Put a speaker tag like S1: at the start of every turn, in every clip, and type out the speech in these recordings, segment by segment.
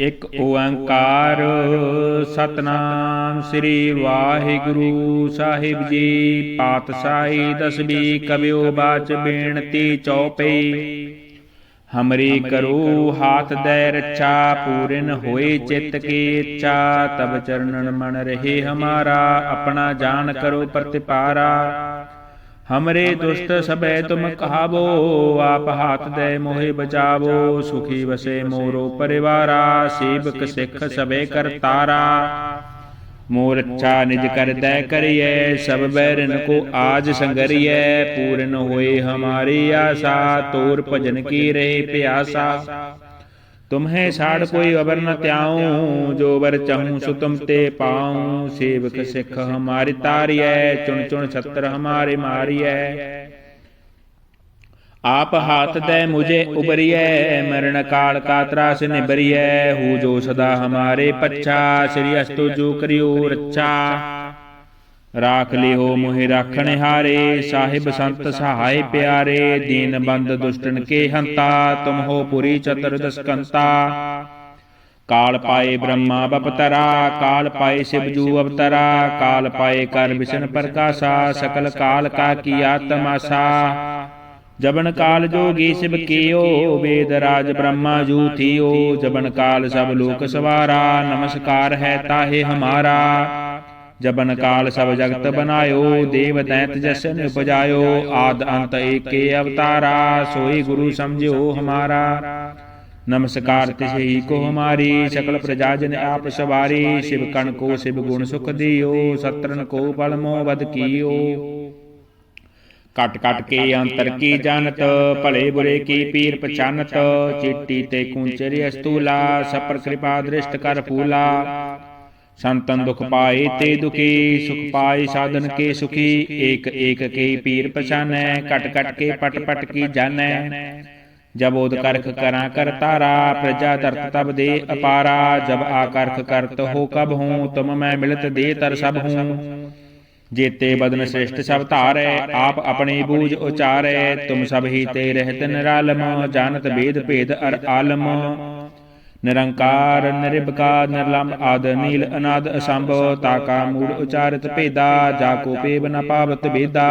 S1: ਇੱਕ ਓੰਕਾਰ ਸਤਨਾਮ ਸ੍ਰੀ ਵਾਹਿਗੁਰੂ ਸਾਹਿਬ ਜੀ। ਪਾਤਸ਼ਾਹੀ ਦਸਵੀਂ ਕਬਿਓ ਬਾਚ ਬੇਨਤੀ ਚੌਪਈ। हमरी करो हाथ दे रक्षा पूरन होए चित्त की इच्छा। तब चरणन मन रहे हमारा अपना जान करो प्रतिपारा। हमरे दुष्ट सबे तुम कहावो आप हाथ दे मोहे बचावो। सुखी बसे मोरो परिवारा सेवक सिख सबे करतारा। मोर अच्छा निज कर दै करिए सब बैरन को आज संगरिए। पूरन होए हमारी आशा तोर भजन की रहे प्यासा। तुम्हें साड़ कोई अबर न त्याऊं जो बर चाहूं सो तुम ते पाऊं। सेवक सिख हमारी तारिय चुन चुन छत्र हमारे मारिय। आप हाथ दे मुझे उबरिय मरण काल का त्रास निबरिय। हूँ जो सदा हमारे पच्छा श्री अस्तु जो करियो रक्षा। राख लियो मोहि राखण हारे साहिब संत सहाय प्यारे। दीन बंद दुष्टन के हंता तुम हो पुरी चतुर्दश कंता। काल पाए ब्रह्मा बपतरा काल पाए शिवजू अवतरा। काल पाए कर विष्णु प्रकाशा सकल काल का किया तमाशा। जबन काल जोगी शिव कियो वेद राज ब्रह्मा जू थियो। जबन काल सब लोक सवारा नमस्कार है ताहे हमारा। जबन काल सब जगत बनायो देव दैत जसन उपजायो। आद अंत एक के अवतारा सोई गुरु समझो हमारा। नमस्कार तिसे को हमारी सकल प्रजाजन आप सवारी। शिव कण को शिव गुण सुख दियो सत्रन को बल मोह वध कियो। कट कट के अंतर की जानत भले बुरे की पीर पहचानत। चिट्टी ते कुंचरी अस्तूला सपर कृपा दृष्ट कर फूला। संतन दुख पाए ते दुखी सुख पाए साधन के सुखी। एक एक के पीर पहचानै कट कट के पट पट की जानै। जब ओद करख करा कर तारा प्रजा दर्त तब दे अपारा। जब आकर्ख करत हो कब हूँ तुम मैं मिलत दे तर सब हूँ। जेते बदन श्रेष्ठ सब तारे आप अपनी बूझ उचारे। तुम सब ही ते रहत निरालम जानत भेद भेद अर आलम। निरंकार निरिबका निर्लंब आद नील अनाद असंभ। ताका मूड उचारित भेदा जाको पेब न पावत भेदा।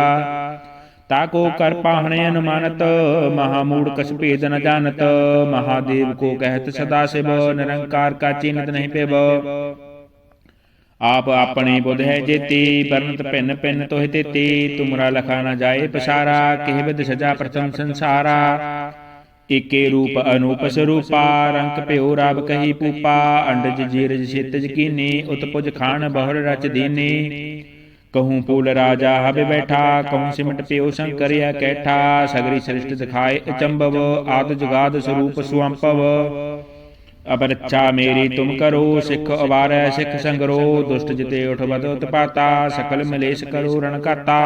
S1: ताको कर पाहणे अनुमानत महामूड कछ भेद न जानत। महादेव को कहत सदा शिव निरंकार का चिन्हत नहीं पेब। आप अपनी बुध है जेती बरनत भिन्न भिन्न तोहि तेती। तुमरा लखा न जाए पसारा किह विद सजा प्रथम संसारा। एके रूप अनूप स्वरूपा रंक प्यो राब कही पूपा। अंडज जीरज क्षितज कीनी उत्पुज खान बहुर रच दीनी। कहूँ फूल राजा हब बैठा कहूँ सिमट प्यो शंकर यह कैठा। सगरी सृष्टि दिखाए अचंभव आद जुगाद स्वरूप सुअंपव। अब रक्षा मेरी तुम करो सिख अवार सिख संगरो। दुष्ट जिते उठ बद उत्पाता सकल मलेश करो रण काता।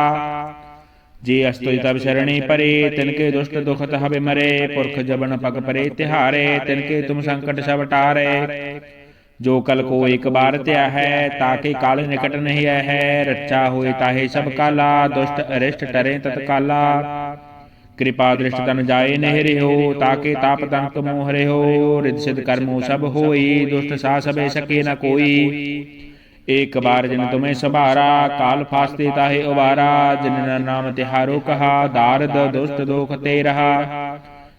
S1: जे अस्तुज तब शरणी परे तिनके दुष्ट दुखत हबे मरे। पुरख जबन पग परे तिहारे तिनके तुम संकट सब टारे। जो कल को एक बार त्या है ताके काल निकट नहीं है। रक्षा होए ताहे सब काला दुष्ट अरिष्ट टरे तत्काला। कृपा दृष्ट तन जाए नहीं रहो ताके ताप तंक मोह रहो। रिद सिद्ध कर्मो सब होई दुष्ट सा सबे सके न कोई। एक बार जिन तुम्हें सवारा काल फास्ते ताहे उबारा। जिन नाम तिहारो कहा दारद दुष्ट दोख ते रहा।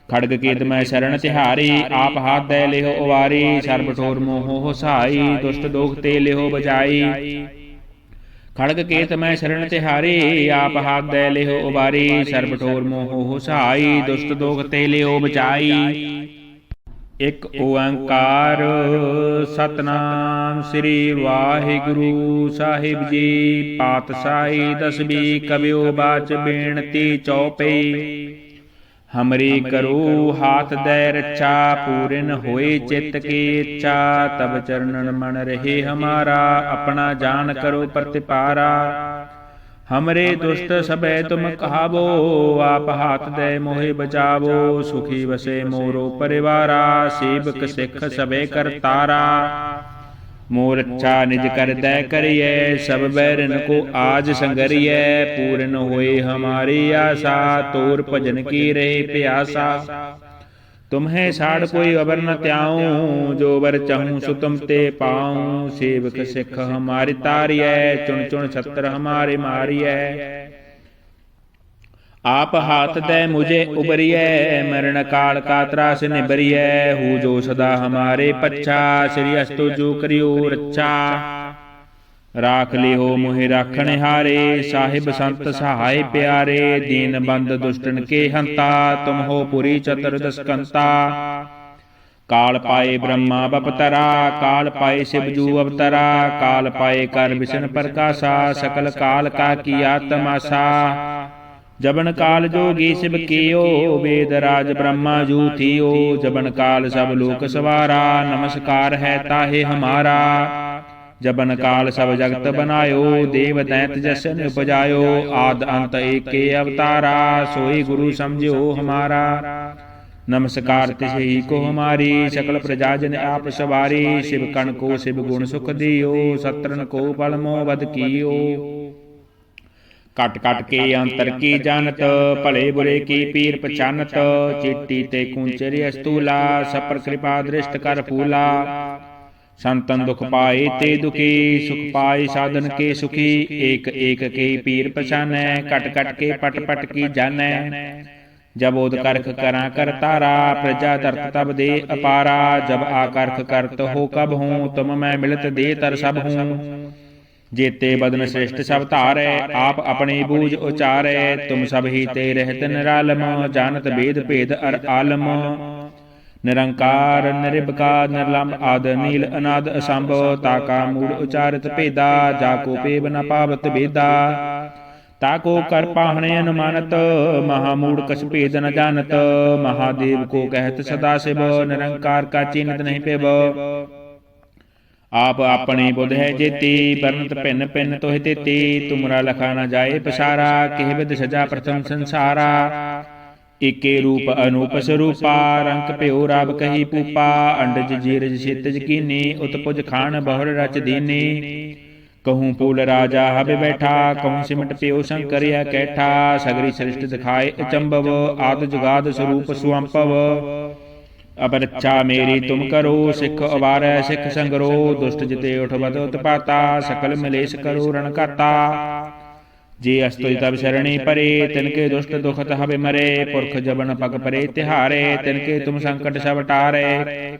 S1: खड़ग केत मैं शरण तिहारी आप हाथ दे लेहो उबारी। सर्ब ठोर मोहो सहाई दुष्ट दोख ते लेहो बजाई। खड़ग केत मैं शरण तिहारी आप हाथ दे लेहो उबारी। सर्ब ठोर मोहो सहाई दुष्ट दोख ते लेहो बचाई। एक ओंकार सतनाम श्री वाहिगुरु साहिब जी। पातशाही दसवीं कबियो बाच बेनती चौपई। हमरी करो हाथ दे रक्षा पूरन होए चित्त की इच्छा। तब चरणन मन रहे हमारा अपना जान करो प्रतिपारा। हमरे दुष्ट सबे तुम कहावो आप हाथ दे मोहे बचावो। सुखी बसे मोरो परिवारा सेवक सिख सबे करतारा। मोर अच्छा निज कर दै करिए सब बैरन को आज संगरिए। पूर्ण होए हमारी आशा तोर भजन की रहे प्यासा। तुम्हें साड़ कोई अबर न त्याऊं, जो बर चाहूं सो तुम ते पाऊं। सेवक सिख हमारी तारिय, चुन चुन छत्र हमारे मारिय। आप हाथ दे मुझे उबरिय, मरण काल का त्रास निबरिय। हूँ जो सदा हमारे पच्छा, श्री अस्तु जो करियो रक्षा। राख लिहो मोहि राखण हारे, साहिब संत सहाय प्यारे। दीन बंद दुष्टन के हंता, तुम हो पुरी चतुर्दश कंता। काल पाए ब्रह्मा बपतरा, काल पाए शिवजू अवतरा। काल पाए कर विष्णु प्रकाशा, सकल काल का किया तमाशा। जबन काल जोगी शिव कियो, वेद राज ब्रह्मा जू थियो। जबन काल सब लोक सवारा, नमस्कार है ताहे हमारा। जबन काल सब जगत बनायो, देव दैत जसन उपजायो। आद अंत एक के अवतारा, सोई गुरु समझो हमारा। नमस्कार तिसही को हमारी, सकल प्रजा जन आप सवारी। शिव कण को शिव गुण सुख दियो, सत्रन को पल मोह बद कियो। कट कट के अंतर की जानत, भले बुरे की पीर पछानत। चिट्टी ते कुंचरी अस्तूला, सपर कृपा दृष्ट कर फूला। संतन दुख पाए ते दुखी, सुख पाए साधन के सुखी। एक एक के पीर पछानै, कट कट के पट पट की जानै। जब ओद करख करा कर तारा, प्रजा दर्त तब दे अपारा। जब आकर्ख करत हो कब हूँ, तुम मैं मिलत दे तर सब हूँ। जेते बदन श्रेष्ठ सब तारै, आप अपने बूझ उचारै। तुम सब ही ते रहत निरालम, जानत वेद भेद अर आलम। निरंकार निरिबकार निर्लंब आद नील अनाद असंभ। ताका मूल उचारित भेदा, जाको पेब न पावत भेदा। ताको कर पाहणे अनुमानत, महामूढ़ कछ भेद न जानत। महादेव को कहत सदा शिव, निरंकार का चिन्हत नहीं पेब। आप अपने बुध है जेती, बरनत भिन्न भिन्न तोहि तेती। तुमरा लखा न जाए पसारा, केह विद सजा प्रथम संसारा। एके रूप अनूप स्वरूपा, रंक प्यो रब कही पूपा। अंडज जीरज क्षितिज कीनी, उत्पुज खान बहुर रच दीनी। कहूँ फूल राजा हब बैठा, कहूँ सिमट प्यो शंकर यह कैठा। सगरी सृष्टि दिखाए अचंभव, आद जुगाद स्वरूप सुअंपव। अब रक्षा मेरी तुम करो, सिख अवार सिख संगरो। दुष्ट जिते उठबद उत्पाता, सकल मलेश करो रण काता। जे अस्तुति तब शरणी परे, तिनके दुष्ट दुखत हबे मरे। पुरख जबन पग परे तिहारे, तिनके तुम संकट सब टारे।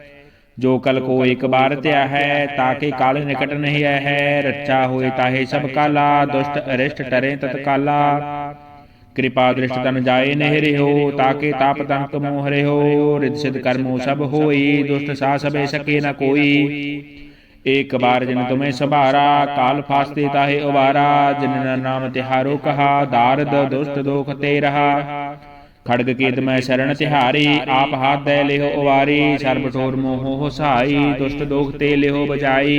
S1: जो कल को एक बार त्या है, ताके काल निकट नहीं है। रक्षा होए ताहे सब काला, दुष्ट अरिष्ट टरे तत्काला। कृपा दृष्ट तन जाए नहीं हो, ताके ताप तंक मोह रे हो। रिद्ध सिद्ध कर्मो सब होई, दुष्ट सा सबे सके न कोई। एक बार जिन तुम्हें सबारा, काल फास्ते ताहे उबारा। जिन नाम तिहारो कहा, दारद दुष्ट दोख ते रहा। खड़ग केत मैं शरण तिहारी, आप हाथ दे लेहो उबारी। सर्ब ठोर मोहो हो सहाई, दुष्ट दोख ते लेहो बजाई।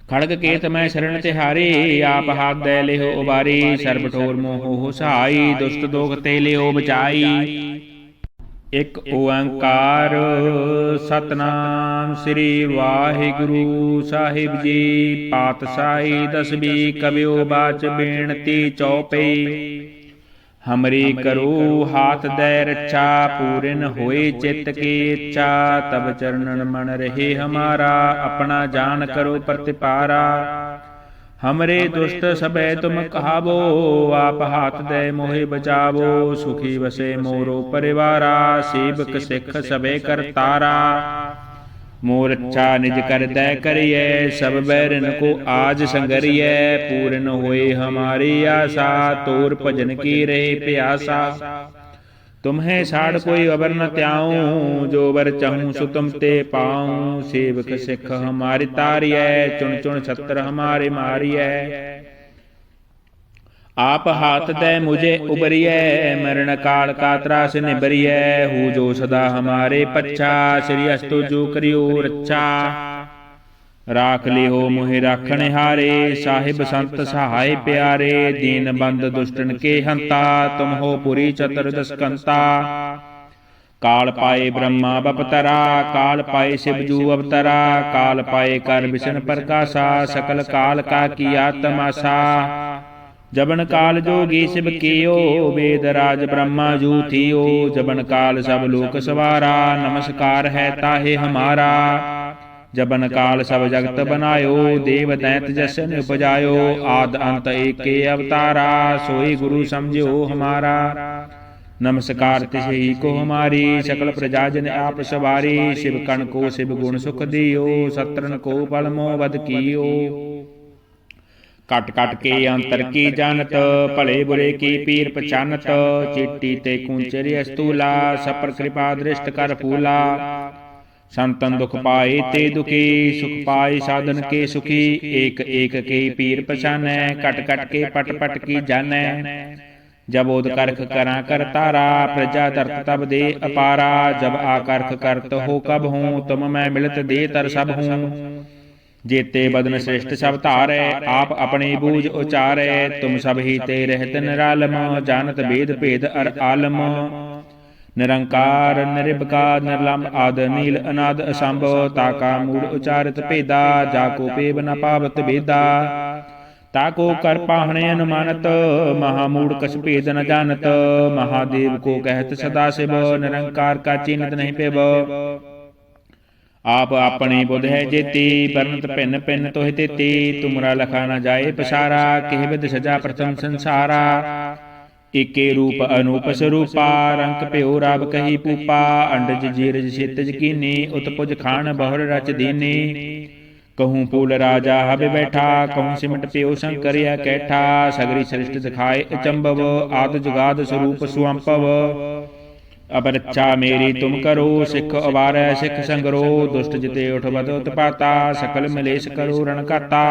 S1: खड़ग केत मैं शरण तिहारी, आप हाथ दे लेहो उबारी। सर्ब ठोर मोहो हो सहाई, दुष्ट दोख ते लेहो बचाई। एक ओंकार सतनाम श्री वाहिगुरु साहिब जी। पातशाही दसवीं कवियो बाच बेनती चौपई। हमरी करो हाथ दे रक्षा, पूरन होए चित्त की इच्छा। तब चरणन मन रहे हमारा, अपना जान करो प्रतिपारा। हमरे दुष्ट सबे तुम कहावो, आप हाथ दे मोहि बचावो। सुखी बसे मोरो परिवारा, सेवक सिख सबे करतारा। मोर इच्छा निज कर दे करिए, सब बैरन को आज संगरिए। पूर्ण होए हमारी आशा, तोर भजन की रहे प्यासा। तुम्हें साड़ कोई अबर न त्याऊं, जो बर चाहूं सो तुम ते पाऊं। सेवक सिख हमारी तारिय, चुन चुन छत्र हमारे मारिय। आप हाथ दे मुझे उबरिय, मरण काल का त्रास निबरिय। हूँ जो सदा हमारे पच्छा, श्री अस्तु जो करियो रक्षा। राख लिहो मोहि राखण हारे, साहिब संत सहाय प्यारे। दीन बंद दुष्टन के हंता, तुम हो पुरी चतुर्दश कंता। काल पाए ब्रह्मा बपतरा, काल पाए शिवजू अवतरा। काल पाए कर विष्णु प्रकाशा, सकल काल का किया तमाशा। जबन काल जोगी शिव कियो, वेद राज ब्रह्मा जू थियो। जबन काल सब लोक सवारा, नमस्कार है ताहे हमारा। जबन काल सब जगत बनायो, देव दैत जसन उपजायो। आद अंत एके अवतारा, सोई गुरु समझो हमारा। नमस्कार तिसे को हमारी, सकल प्रजा जन आप सवारी। शिव कण को शिव गुण सुख दियो, सत्रन को बल मोह वध कियो। कट कट के अंतर की जानत, भले बुरे की पीर पहचानत। चिट्टी ते कुंचरी अस्तूला, सपर कृपा दृष्ट कर फूला। संतन दुख पाए ते दुखी, सुख पाए साधन के सुखी। एक एक के पीर पहचानै, कट कट के पट पट की जानै। जब ओद करख करा कर तारा, प्रजा तरत तब दे अपारा। जब आकर्ख करत हो कब हूँ, तुम मैं मिलत दे तर सब हूँ। जेते बदन श्रेष्ठ सब धारै, आप अपने बूझ उचारै। तुम सब ही ते रहत निरालम, जानत भेद भेद अर आलम। निरंकार निरिबकार निर्लंब आद नील अनाद असंभव। ताका मूल उचारित भेदा, जाको पेब न पावत भेदा। ताको कर पाहणे अनुमानत, महामूढ़ कछ भेद न जानत। महादेव को कहत सदा शिव, निरंकार का चिन्हत नहीं पेब। आप अपने बुध है जेती, बरनत भिन्न भिन्न तोहि तेती। तुमरा लखा न जाए पसारा, किह विध सजा प्रथम संसारा। एके रूप अनूप स्वरूपा, रंक प्यो राब कही पूपा। अंडज जीरज सेतज कीनी, उत्पुज खान बहुर रच दीनी। कहूँ फूल राजा हब बैठा, कहूँ सिमट प्यो शंकर यह कैठा। सगरी सृष्टि दिखाए अचंभव, आद जुगाद स्वरूप सुअंपव। अब रक्षा मेरी तुम करो, सिख अवार सिख संगरो। दुष्ट जिते उठबद उत्पाता, सकल मलेश करो रण काता।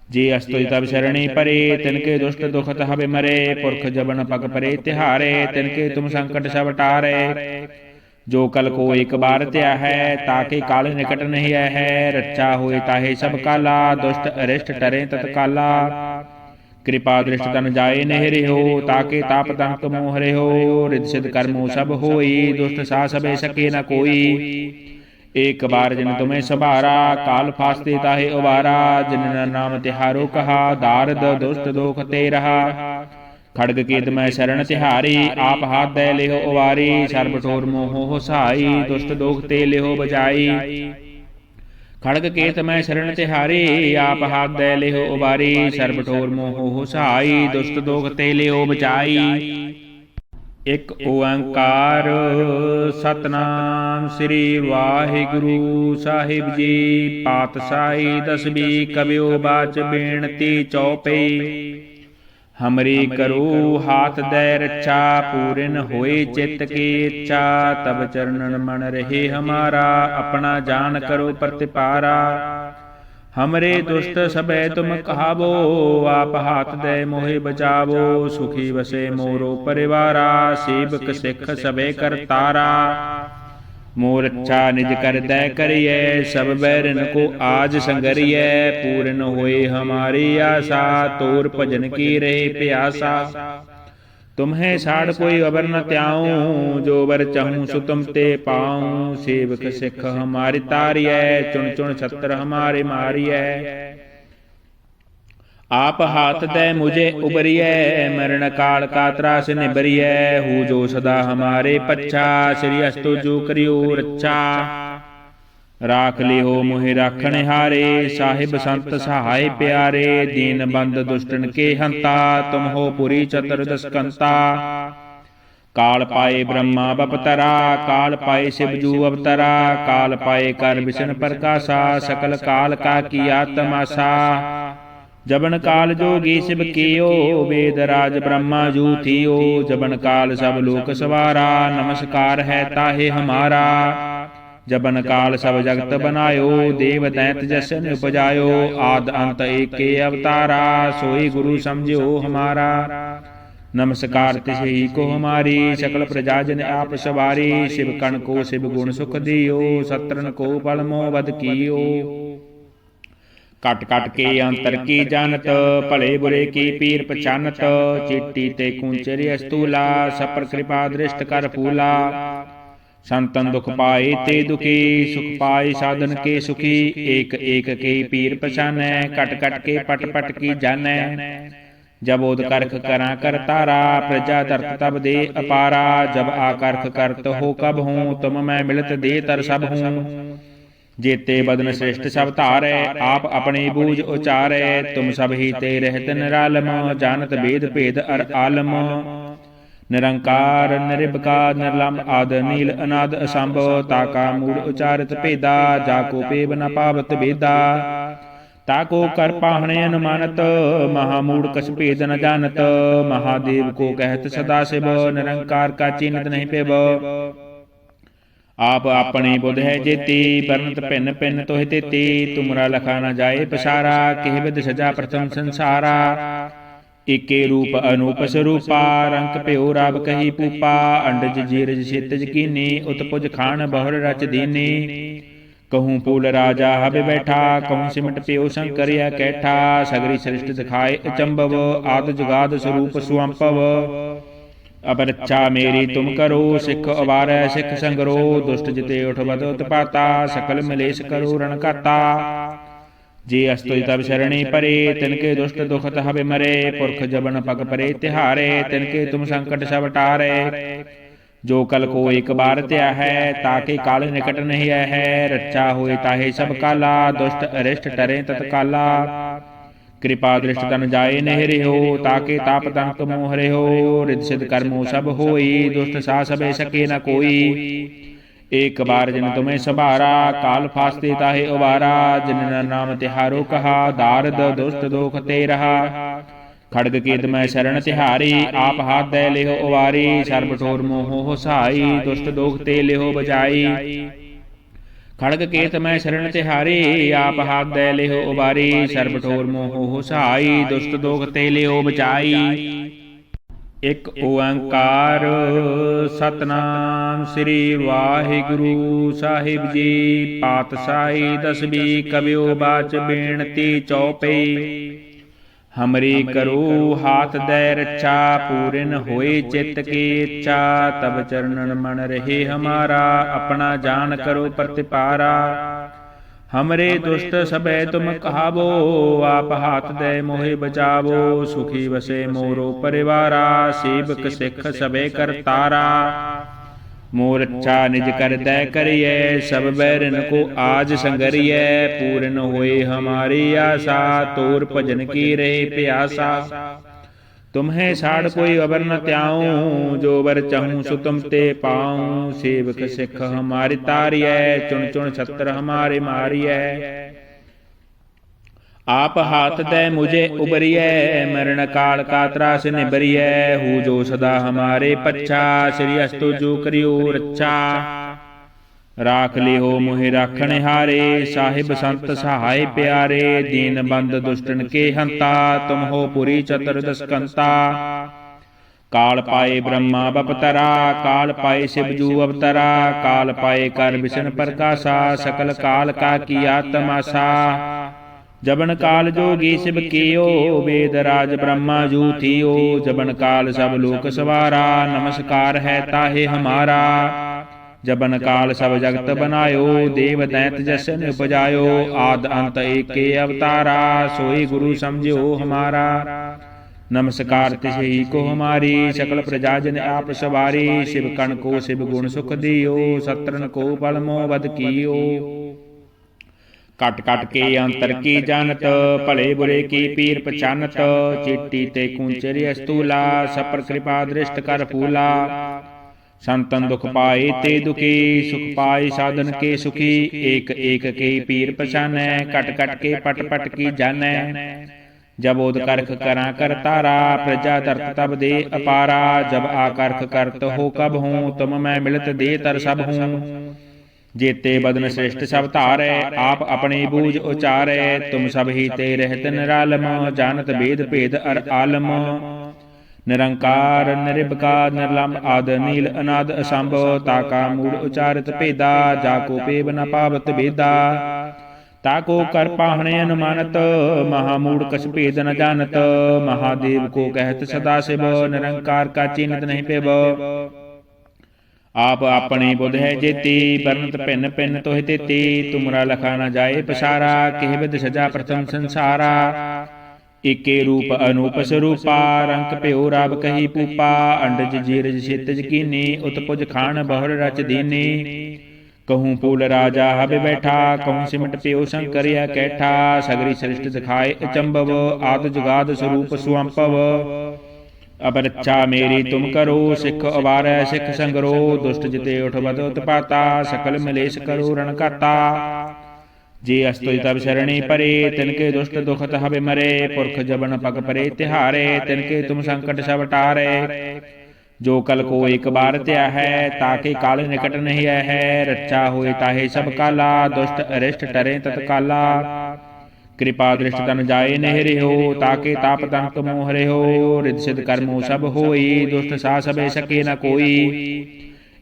S1: जे अस्तुति तब शरणी परे, तिनके दुष्ट दुखत हबे मरे। पुरख जबन पग परे तिहारे, तिनके तुम संकट सब टारे। जो कल को एक बार त्या है, ताके काल निकट नहीं है। रक्षा होए ताहे सब काला, दुष्ट अरिष्ट टरे तत्काला। कृपा दृष्ट तन जाए नहीं हो, ताके ताप दंत मोह हो। रिद्धि सिद्ध कर्मो सब होई, दुष्ट सा सबे सके न कोई। एक बार जिन तुम्हें सवारा, काल फास्ते ताहे उबारा। जिन नाम तिहारो कहा, दारद दुष्ट दोख ते रहा। खड़ग केत मैं शरण तिहारी, आप हाथ दे लेहो उवारी। सर्ब ठोर मोहो हो सहाई, दुष्ट दोख ते लेहो बजाई। खड़ग केत मैं शरण तिहारी, आप हाथ दे लेहो उबारी। सर्ब ठोर मोहो हो सहाई, दुष्ट दोख ते लेहो बचाई। एक ओंकार सतनाम श्री वाहिगुरु साहिब जी। पातशाही दसवीं कबियो बाच बेनती चौपई। हमरी करो हाथ दे रक्षा, पूरन होए चित्त की इच्छा। तब चरणन मन रहे हमारा, अपना जान करो प्रतिपारा। हमरे दुष्ट सबे तुम कहावो, आप हाथ दे मोहे बचावो। सुखी बसे मोरो परिवारा, सेवक सिख सबे करतारा। मोर अच्छा निज कर दै करिए, सब बैरन को आज संगरिए। पूरन होए हमारी आशा, तोर भजन की रहे प्यासा। तुम्हें साड़ कोई अबर न त्याऊं, जो बर चाहूं सो तुम ते पाऊं। सेवक सिख हमारी तारिय, चुन चुन छत्र हमारे मारिय। आप हाथ दे मुझे उबरिय, मरण काल का त्रास निबरिय। हूँ जो सदा हमारे पच्छा, श्री अस्तु जो करियो रक्षा। राख लियो मोहि राखण हारे, साहिब संत सहाय प्यारे। दीन बंद दुष्टन के हंता, तुम हो पुरी चतुर्दश कंता। काल पाए ब्रह्मा बपतरा, काल पाए शिवजू अवतरा। काल पाए कर विष्णु प्रकाशा, सकल काल का किया तमाशा। जबन काल जोगी शिव कियो, वेद राज ब्रह्मा जू थियो। जबन काल सब लोक सवारा, नमस्कार है ताहे हमारा। जबन काल सब जगत बनायो, देव दैत जसन उपजायो। आद अंत एके अवतारा, सोई गुरु समझो हमारा। नमस्कार तिसे को हमारी, सकल प्रजा जन आप सवारी। शिव कण को शिव गुण सुख दियो, सत्रन को बल मोह वध कियो। कट कट के अंतर की जानत, भले बुरे की पीर पहचानत। चिट्टी ते कुंचरी अस्तूला, सपर कृपा दृष्ट कर फूला। संतन दुख पाए ते दुखी, सुख पाए साधन के सुखी। एक एक के पीर पहचानै, कट कट के पट पट की जानै। जब ओद करख करा कर तारा, प्रजा धरत तब दे अपारा। जब आकर्ख करत हो कब हूँ, तुम मैं मिलत दे तर सब हूँ। जेते बदन श्रेष्ठ सब धारै, आप अपने बूझ उचारै। तुम सब ही ते रहत निरालम, जानत भेद भेद अर आलम। निरंकार निरिबकार निर्लंब आद नील अनाद असंभ, ताका मूल उचारित भेदा, जाको पेब न पावत भेदा। ताको कर पाहणे अनुमानत, महामूढ़ कछ भेद न जानत। महादेव को कहत सदा शिव, निरंकार का चिन्हत नहीं पेब। आप अपने बुध है जेती, बरनत भिन्न भिन्न तोहि तेती। तुमरा लखा न जाए पसारा, केह विद सजा प्रथम संसारा। एके रूप अनूप स्वरूपा, रंक प्यो रब कही पूपा। अंडज जीरज क्षितिज कीनी, उत्पुज खान बहुर रच दीनी। कहूँ पूल राजा हबे बैठा, कहूँ सिमट प्यो शंकर यह कैठा। सगरी सृष्टि दिखाए अचंभव, आद जुगाद स्वरूप सुअंपव। अब रक्षा मेरी तुम करो, सिख अवार सिख संगरो। दुष्ट जिते उठबत उत्पाता, सकल मिलेश करो रण काता। जे अस्तुति तब शरणी परे, तिनके दुष्ट दुखत हबे मरे। पुरख जबन पग परे तिहारे, तिनके तुम संकट सब टारे। जो कल को एक बार त्या है, ताके काल निकट नहीं है। रक्षा होए ताहे सब काला, दुष्ट अरिष्ट टरे तत्काला। कृपा दृष्ट तन जाए नहीं रहो, ताके ताप तंक मोह रहो। रिद्धि सिद्ध कर्मो सब होई, दुष्ट सा सबे सके न कोई। एक बार जिन तुम्हें सवारा, काल फास्ते ताहे उबारा। जिन नाम तिहारो कहा, दारद दुष्ट दोख ते रहा। खड़ग केत मैं शरण तिहारी, आप हाथ दे लेहो उवारी। सर्ब ठोर मोहो हो सहाई, दुष्ट दोख ते लेहो बजाई। खड़ग केत मैं शरण तिहारी, आप हाथ दे लेहो उबारी। सर्ब ठोर मोहो हो सहाई, दुष्ट दोख ते लेहो बजाई। एक ओंकार सतनाम श्री वाहिगुरु साहिब जी। पातशाही दसवीं कवियो बाच बेनती चौपई। हमरी करो हाथ दे रक्षा, पूरन होए चित्त की इच्छा। तब चरणन मन रहे हमारा, अपना जान करो प्रतिपारा। हमरे दुष्ट सबे तुम कहावो, आप हाथ दे मोहे बचावो। सुखी वसे मोरो परिवारा, सेवक सिख सबे करतारा। मोर अच्छा निज कर दे करिए, सब बैरन को आज संगरिए। पूर्ण होए हमारी आशा, तोर भजन की रहे प्यासा। तुम्हें साड़ कोई अबर न त्याऊं, जो बर चाहूं सो तुम ते पाऊं। सेवक सिख हमारी तारिय, चुन चुन छत्र हमारे मारिय। आप हाथ दे मुझे उबरिय, मरण काल का त्रास निबरिय। हूँ जो सदा हमारे पच्छा, श्री अस्तु जो करियो रक्षा। राख लियो मोहि राखण हारे, साहिब संत सहाय प्यारे। दीन बंद दुष्टन के हंता, तुम हो पुरी चतुर्दश कंता। काल पाए ब्रह्मा बपतरा, काल पाए शिवजू अवतरा। काल पाए कर विष्णु प्रकाशा, सकल काल का किया तमाशा। जबन काल जोगी शिव कियो, वेद राज ब्रह्मा जू थियो। जबन काल सब लोक सवारा, नमस्कार है ताहे हमारा। जबन काल सब जगत बनायो, देव दैत जसन उपजायो। आद अंत एक के अवतारा, सोई गुरु समझो हमारा। नमस्कार तिसही को हमारी, सकल प्रजा जन आप सवारी। शिव कण को शिव गुण सुख दियो, सत्रन को बल मोह वध कियो। कट कट के अंतर की जानत, भले बुरे की पीर पछानत। चिट्टी ते कुंचरी अस्तूला, सपर कृपा दृष्ट कर फूला। संतन दुख पाए ते दुखी, सुख पाए साधन के सुखी। एक एक के पीर पछानै, कट कट के पट पट की जानै। जब ओद करख करा कर तारा, प्रजा धरत तब दे अपारा। जब आकर्ख करत हो कब हूँ, तुम मैं मिलत दे तर सब हूँ। जेते बदन श्रेष्ठ सब धारै, आप अपने बूझ उचारै। तुम सब ही ते रहत निरालम, जानत भेद भेद अर आलम। निरंकार निरिबकार निर्लंब आद नील अनाद असंभ, ताका मूल उचारित भेदा। जाको पेब न पावत भेदा, ताको कर पाहणे अनुमानत। महामूढ़ कछ भेद न जानत, महादेव को कहत सदा शिव। निरंकार का चिन्हत नहीं पेब। आप अपने बुध है जेती, बरनत भिन्न भिन्न तोहि तेती। तुमरा लखा न जाए पसारा, केह विद सजा प्रथम संसारा। ਏਕੇ ਰੂਪ ਅਨੂਪ ਸਰੂਪਾ ਰੰਕ ਭਿਓ ਰਬ ਕਹੀ ਪੂਪਾ ਅੰਡਜ ਜੀਰਜ ਛੇਤਜ ਕੀਨੀ ਉਤਪੁਜ ਖਾਨ ਬਹੁਰ ਰਚ ਦੀਨੀ कहूँ फूल राजा हब बैठा कहूँ सिमट प्यो शंकरिया कैठा सगरी सृष्टि दिखाए अचंभव आद जुगाद स्वरूप सुअंपव अब रक्षा मेरी तुम करो सिख अवार सिख संगरो दुष्ट जिते उठबद उत्पाता सकल मलेश करो रणकाता जे अस्तु तब शरणी परे तिनके दुष्ट दुखत हब मरे पुरख जबन पग परे तिहारे तिनके तुम संकट सब टारे जो कल को एक बार त्या है ताके काल निकट नहीं है रक्षा हुए ताहे सब काला दुष्ट अरिष्ट टरे तत्काला कृपा दृष्ट तन जाए नहीं हो ताके ताप तंक मोह हो रिद सिद्ध कर्मो सब होई दुष्ट सा सबे सके न कोई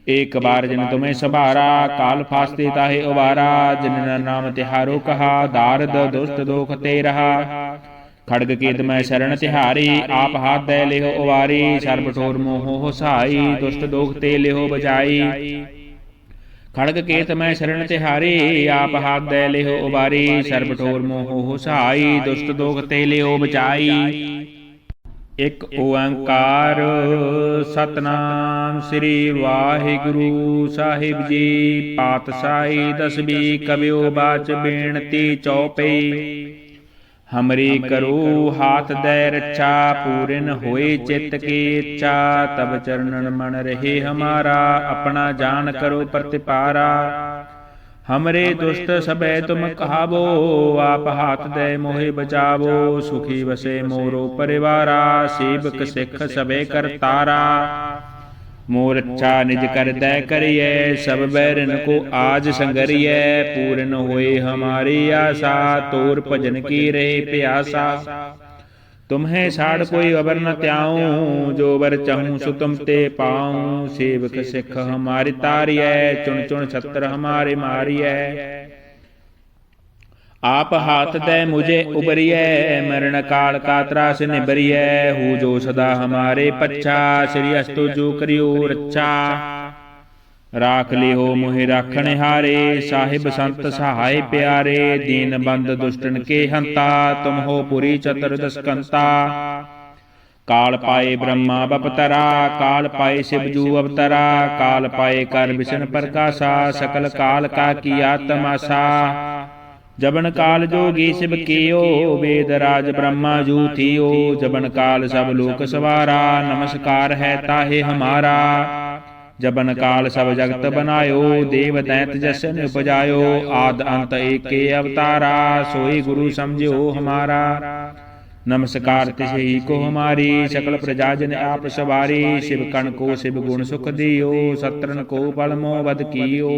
S1: एक बार जिन तुम्हें सवारा काल फास्ते ताहे उबारा जिन नाम तिहारो कहा दारद दुष्ट दोख ते रहा खड़ग केत मैं शरण तिहारी आप हाथ दे लेहो उवारी सर्ब ठोर मोहो हो सहाई दुष्ट दोख ते लेहो बजाई खड़ग केत मैं शरण तिहारी आप हाथ दे लेहो उवारी सर्ब ठोर मोहो हो सहाई दुष्ट दोख ते लेहो बजाई। एक ओंकार सतनाम श्री वाहिगुरु साहिब जी पातशाही दसवीं कवियो बाच बेनती चौपई हमरी करो हाथ दे रक्षा पूरन होए चित्त की इच्छा तब चरणन मन रहे हमारा अपना जान करो प्रतिपारा हमरे दुष्ट सबे तुम कहावो आप हाथ दे मोहे बचावो सुखी बसे मोरो परिवारा सेवक सिख सबे करतारा मोर अच्छा निज कर दै करिए सब बैरन को आज संगरिए पूर्ण होए हमारी आशा तोर भजन की रहे प्यासा तुम्हें साड़ कोई अबर न त्याऊं जो बर चाहूं सो तुम ते पाऊं सेवक सिख हमारी तारिय चुन चुन छत्र हमारे मारिय आप हाथ दे मुझे उबरिय मरण काल का त्रास निबरिय हूँ जो सदा हमारे पच्छा श्री अस्तु जो करियो रक्षा राख लिहो मोहि राखण हारे साहिब संत सहाय प्यारे दीन बंद दुष्टन के हंता तुम हो पुरी चतुर्दश कंता काल पाए ब्रह्मा बपतरा काल पाए शिवजू अवतरा काल पाए कर विष्णु प्रकाशा सकल काल का किया तमाशा जबन काल जोगी शिव कियो वेद राज ब्रह्मा जू थियो जबन काल सब लोक सवारा नमस्कार है ताहे हमारा जबन काल सब जगत बनायो देव दैत जसन उपजायो आद अंत एक के अवतारा सोई गुरु समझो हमारा नमस्कार तिसे को हमारी सकल प्रजा जन आप सवारी शिव कण को शिव गुण सुख दियो सत्रन को बलमो वध कियो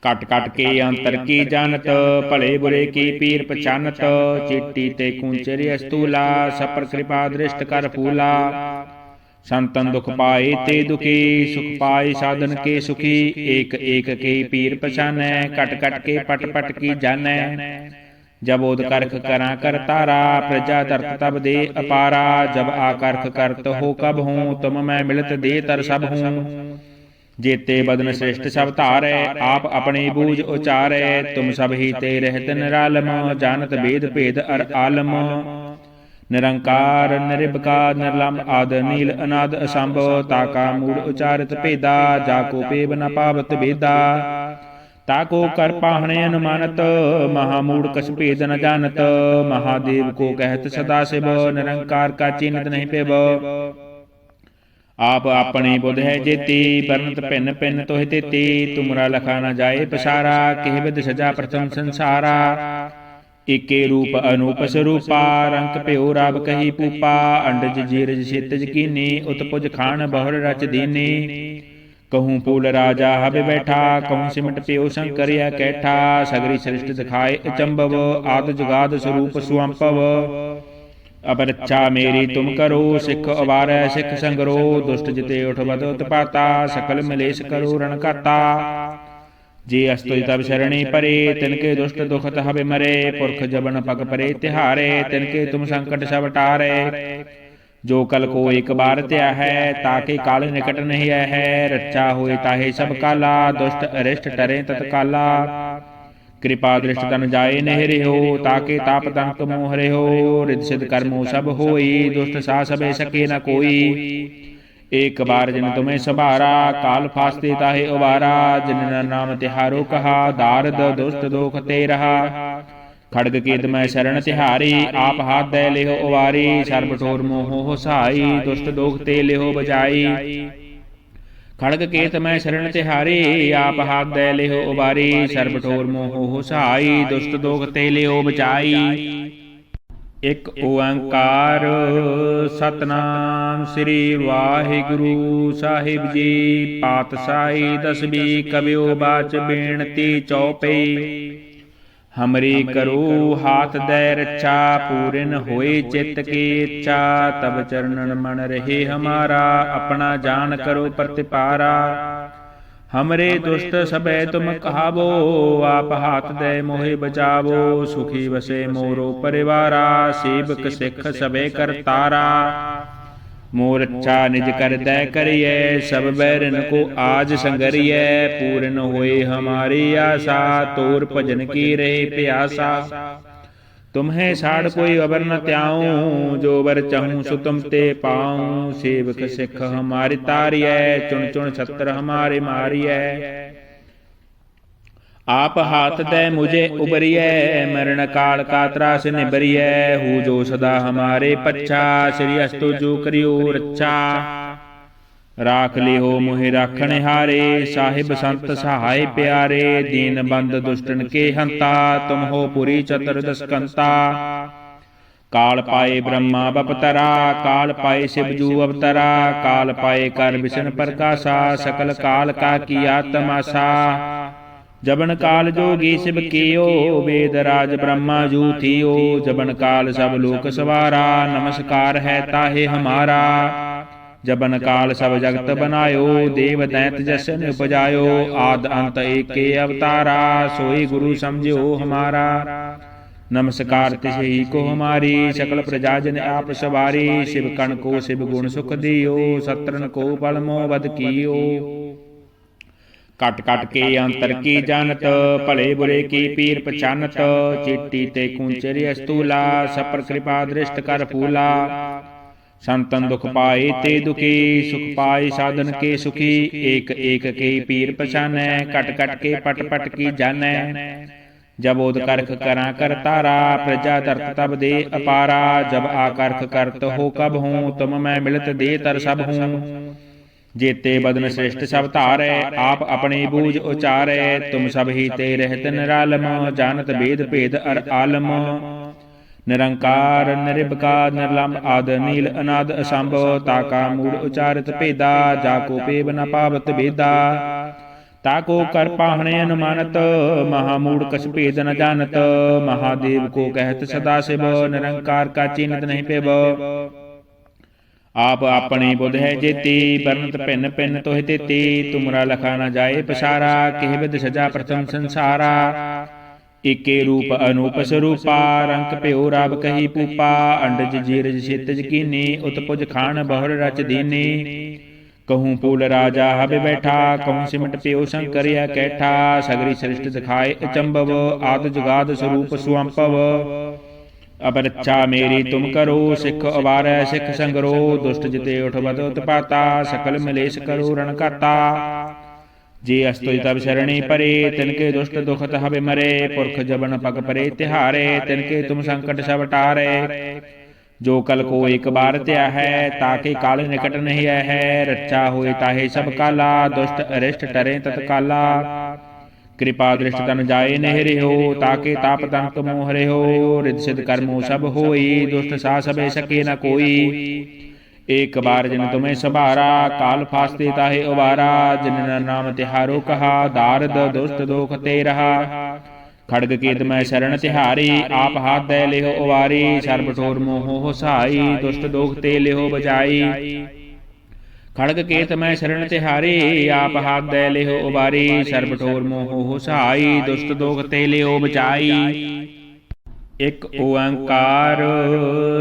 S1: कट कट के अंतर की जानत भले बुरे की पीर पछानत चिट्टी ते कुंचरी अस्तूला सपर कृपा दृष्ट कर फूला संतन दुख पाए ते दुखी सुख पाए साधन के सुखी एक एक के पीर पछानै कट कट के पट पट की जानै जब ओद करख करा कर तारा प्रजा तरत तब दे अपारा जब आकर्ख करत हो कब हूँ तुम मैं मिलत दे तर सब हूँ जेते बदन श्रेष्ठ सब तारे आप अपने बूझ उचारे तुम सब ही ते रहत निरालम जानत वेद भेद अर आलम निरंकार निरिबकार निर्लम आद नील अनाद असंभव ताका मूल उचारित भेदा जाको पेब न पावत भेदा ताको कर पाहणे अनुमानत महामूढ़ कछ भेद न जानत महादेव को कहत सदा शिव निरंकार का चिन्हत नहीं पेब आप अपने बुध है जेती बरनत भिन्न भिन्न तोहि तेती तुमरा लखा न जाए पसारा किह विद सजा प्रथम संसारा एके रूप अनूप स्वरूपा रंक भ्यो रब कही पूपा अंडज जीरज छेतज कीनी उत्पुज खान बहुर रच दीनी कहूँ फूल राजा हब बैठा कहूँ सिमट प्यो शंकरिया कैठा सगरी सृष्टि दिखाए अचंभव आद जुगाद स्वरूप सुअंपव अब रक्षा मेरी तुम करो सिख अवार सिख संगरो दुष्ट जिते उठबद उत्पाता सकल मलेश करो रणकाता जे अस्तु तब शरणी परे तिनके दुष्ट दुखत हबे मरे पुरख जबन पग परे तिहारे तिनके तुम संकट सब टारे जो कल को एक बार त्या है ताके काल निकट नहीं है रक्षा हुए ताहे सब काला दुष्ट अरिष्ट टरे तत्काला कृपा दृष्ट तन जाए नहीं रहो, ताके ताप तंक मोह रहो। रिद्ध सिद्ध कर्मो सब होई, दुष्ट सा सबे सके न कोई। एक बार जिन तुम्हें सवारा, काल फास्ते ताहे उबारा। जिन नाम तिहारो कहा, दारद दुष्ट दोख ते रहा। खड़ग केत मैं शरण तिहारी, आप हाथ दे लेहो उबारी। सर्ब ठोर मोहो हो सहाई, दुष्ट दोख ते लेहो बजाई। खड़ग केत मैं शरण तिहारी, आप हाथ दे लेहो उबारी। सर्ब ठोर मोहो हो सहाई, दुष्ट दोख ते लेहो बचाई। एक ओंकार सतनाम श्री वाहिगुरु साहिब जी। पातशाही दसवीं कबियो बाच बेनती चौपई। हमरी करो हाथ दे रक्षा, पूरन होए चित्त की इच्छा। तब चरणन मन रहे हमारा, अपना जान करो प्रतिपारा। हमरे दुष्ट सबे तुम कहावो, आप हाथ दे मोहे बचावो। सुखी बसे मोरो परिवारा, सेवक सिख सबे करतारा। मोर अच्छा निज कर दे करिए, सब बैरन को आज संगरिए। पूर्ण होए हमारी आशा, तोर भजन की रहे प्यासा। तुम्हें साड़ कोई अबर न त्याऊं, जो बर चाहूं सो तुम ते पाऊं। सेवक सिख हमारी तारिय, चुन चुन छत्र हमारे मारिय। आप हाथ दे मुझे उबरिय, मरण काल का त्रास निबरिय। हूँ जो सदा हमारे पच्छा, श्री अस्तु जो करियो रक्षा। राख लिहो मोहि राखण हारे, साहिब संत सहाय प्यारे। दीन बंद दुष्टन के हंता, तुम हो पुरी चतुर्दश कंता। काल पाए ब्रह्मा बपतरा, काल पाए शिवजू अवतरा। काल पाए कर विष्णु प्रकाशा, सकल काल का किया तमाशा। जबन काल जोगी शिव कियो, वेद राज ब्रह्मा जू थियो। जबन काल सब लोक सवारा, नमस्कार है ताहे हमारा। जबन काल सब जगत बनायो, देव दैत जसन उपजायो। आद अंत एक के अवतारा, सोई गुरु समझो हमारा। नमस्कार तिसही को हमारी, सकल प्रजाजन आप सवारी। शिव कण को शिव गुण सुख दियो, सत्रन को बल मोह वध कियो। कट कट के अंतर की जानत, भले बुरे की पीर पछानत। चिट्टी ते कुंचरी अस्तूला, सपर कृपा दृष्ट कर फूला। संतन दुख पाए ते दुखी, सुख पाए साधन के सुखी। एक एक के पीर पछानै, कट कट के पट पट की जानै। जब ओद करख करा कर तारा, प्रजा तरत तब दे अपारा। जब आकर्ख करत हो कब हूँ, तुम मैं मिलत दे तर सब हूँ। जेते बदन श्रेष्ठ सब तारै, आप अपने बूझ उचारै। तुम सब ही ते रहत निरालम, जानत भेद भेद अर आलम। निरंकार निरिबका निर्लंब, आद नील अनाद असंभ। ताका मूल उचारित भेदा, जाको पेब न पावत भेदा। ताको कर पाहणे अनुमानत, महामूढ़ कछ भेद न जानत। महादेव को कहत सदा शिव, निरंकार का चिन्हत नहीं पेब। आप अपनी बुध है जेती, बरनत भिन्न भिन्न तोहि तेती। तुमरा लखा न जाए पसारा, केह विद सजा प्रथम संसारा। एके रूप अनूप स्वरूपा, रंक प्यो राब कही पूपा। अंडज जीरज सितज कीनी, उत्पुज खान बहुर रच दीनी। कहूँ फूल राजा हबे बैठा, कहूँ सिमट प्यो शंकर यह कैठा। सगरी सृष्टि दिखाए अचंभव, आद जुगाद स्वरूप सुअंपव। अब रक्षा मेरी तुम करो, सिख अवार सिख संगरो। दुष्ट जिते उठबत उत्पाता, सकल मिलेश करो रण काता। जे अस्तुज तब शरणी परे, तिनके दुष्ट दुखत हबे मरे। पुरख जबन पग परे तिहारे, तिनके तुम संकट सब टारे। जो कल को एक बार त्या है, ताके काल निकट नहीं है। रक्षा होए ताहे सब काला, दुष्ट अरिष्ट टरे तत्काला। कृपा दृष्ट तन जाए नहीं रहो, ताके ताप तंक मोह रहो। रिद्ध सिद्ध कर्मो सब होई, दुष्ट सा सबे सके न कोई। एक बार जिन तुम्हें सवारा, काल फास्ते ताहे उबारा। जिन नाम तिहारो कहा, दारद दुष्ट दोख ते रहा। खड़ग केत मैं शरण तिहारी, आप हाथ दे लेहो उबारी। सर्ब ठोर मोहो हो सहाई, दुष्ट दोख ते लेहो बजाई। खड़ग केत मैं शरण तिहारी, आप हाथ दे लेहो उबारी। सर्ब ठोर मोहो हो सहाई, दुष्ट दोख ते लेहो बचाई। एक ओंकार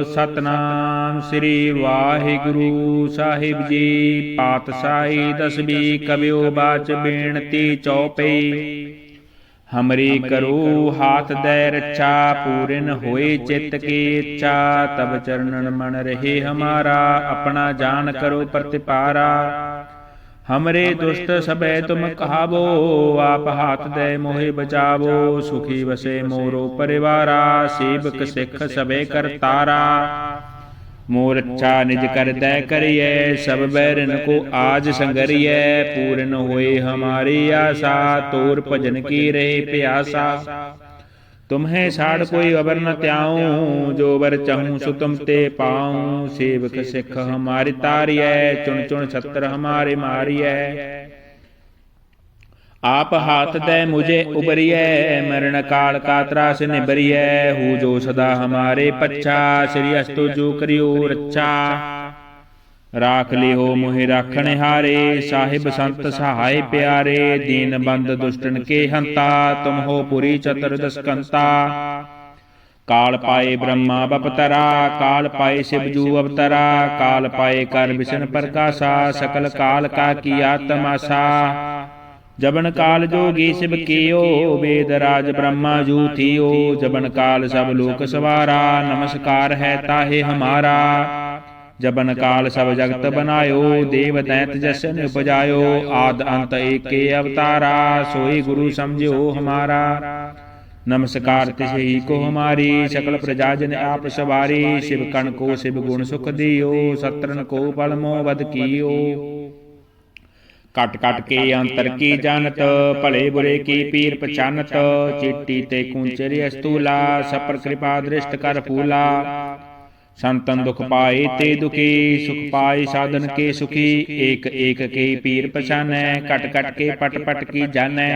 S1: सतनाम श्री वाहिगुरु साहिब जी। पातशाही दसवीं कबियो बाच बेनती चौपई। हमरी करो हाथ दै रक्षा, पूरिन होए चित्त की इच्छा। तब चरणन मन रहे हमारा, अपना जान करो प्रतिपारा। हमरे दुष्ट सबे तुम कहावो, आप हाथ दे मोहे बचावो। सुखी वसे मोरो परिवारा, सेवक सिख सबे करतारा। मोर अच्छा निज कर दै करिए, सब बैरन को आज संगरिए। पूर्ण होए हमारी आशा, तोर भजन की रहे प्यासा। तुम्हें साड़ कोई अबर न त्याऊं, जो बर चाहूं सो तुम ते पाऊं। सेवक सिख हमारी तारिय, चुन चुन छत्र हमारे मारिय। आप हाथ दे मुझे उबरिय, मरण काल का त्रास निबरिय। हूँ जो सदा हमारे पच्छा, श्री अस्तु जो करियो रक्षा। राख लियो मोहि राखण हारे, साहिब संत सहाय प्यारे। दीन बंद दुष्टन के हंता, तुम हो पुरी चतुर्दश कंता। काल पाए ब्रह्मा बपतरा, काल पाए शिवजू अवतरा। काल पाए कर विष्णु प्रकाशा, सकल काल का किया तमाशा। जबन काल जोगी शिव कियो, वेद राज ब्रह्मा जू थियो। जबन काल सब लोक सवारा, नमस्कार है ताहे हमारा। जबन काल सब जगत बनायो, देव दैत जसन उपजायो। आद अंत एक के अवतारा, सोई गुरु समझो हमारा। नमस्कार तिसही को हमारी, सकल प्रजाजन आप सवारी। शिव कण को शिव गुण सुख दियो, सत्रन को पल मोह वध कियो। कट कट के अंतर की जानत, भले बुरे की पीर पछानत। चिट्टी ते कुंचरी अस्तूला, सपर कृपा दृष्ट कर फूला। संतन दुख पाए ते दुखी, सुख पाए साधन के सुखी। एक एक के पीर पछानै, कट कट के पट पट की जानै।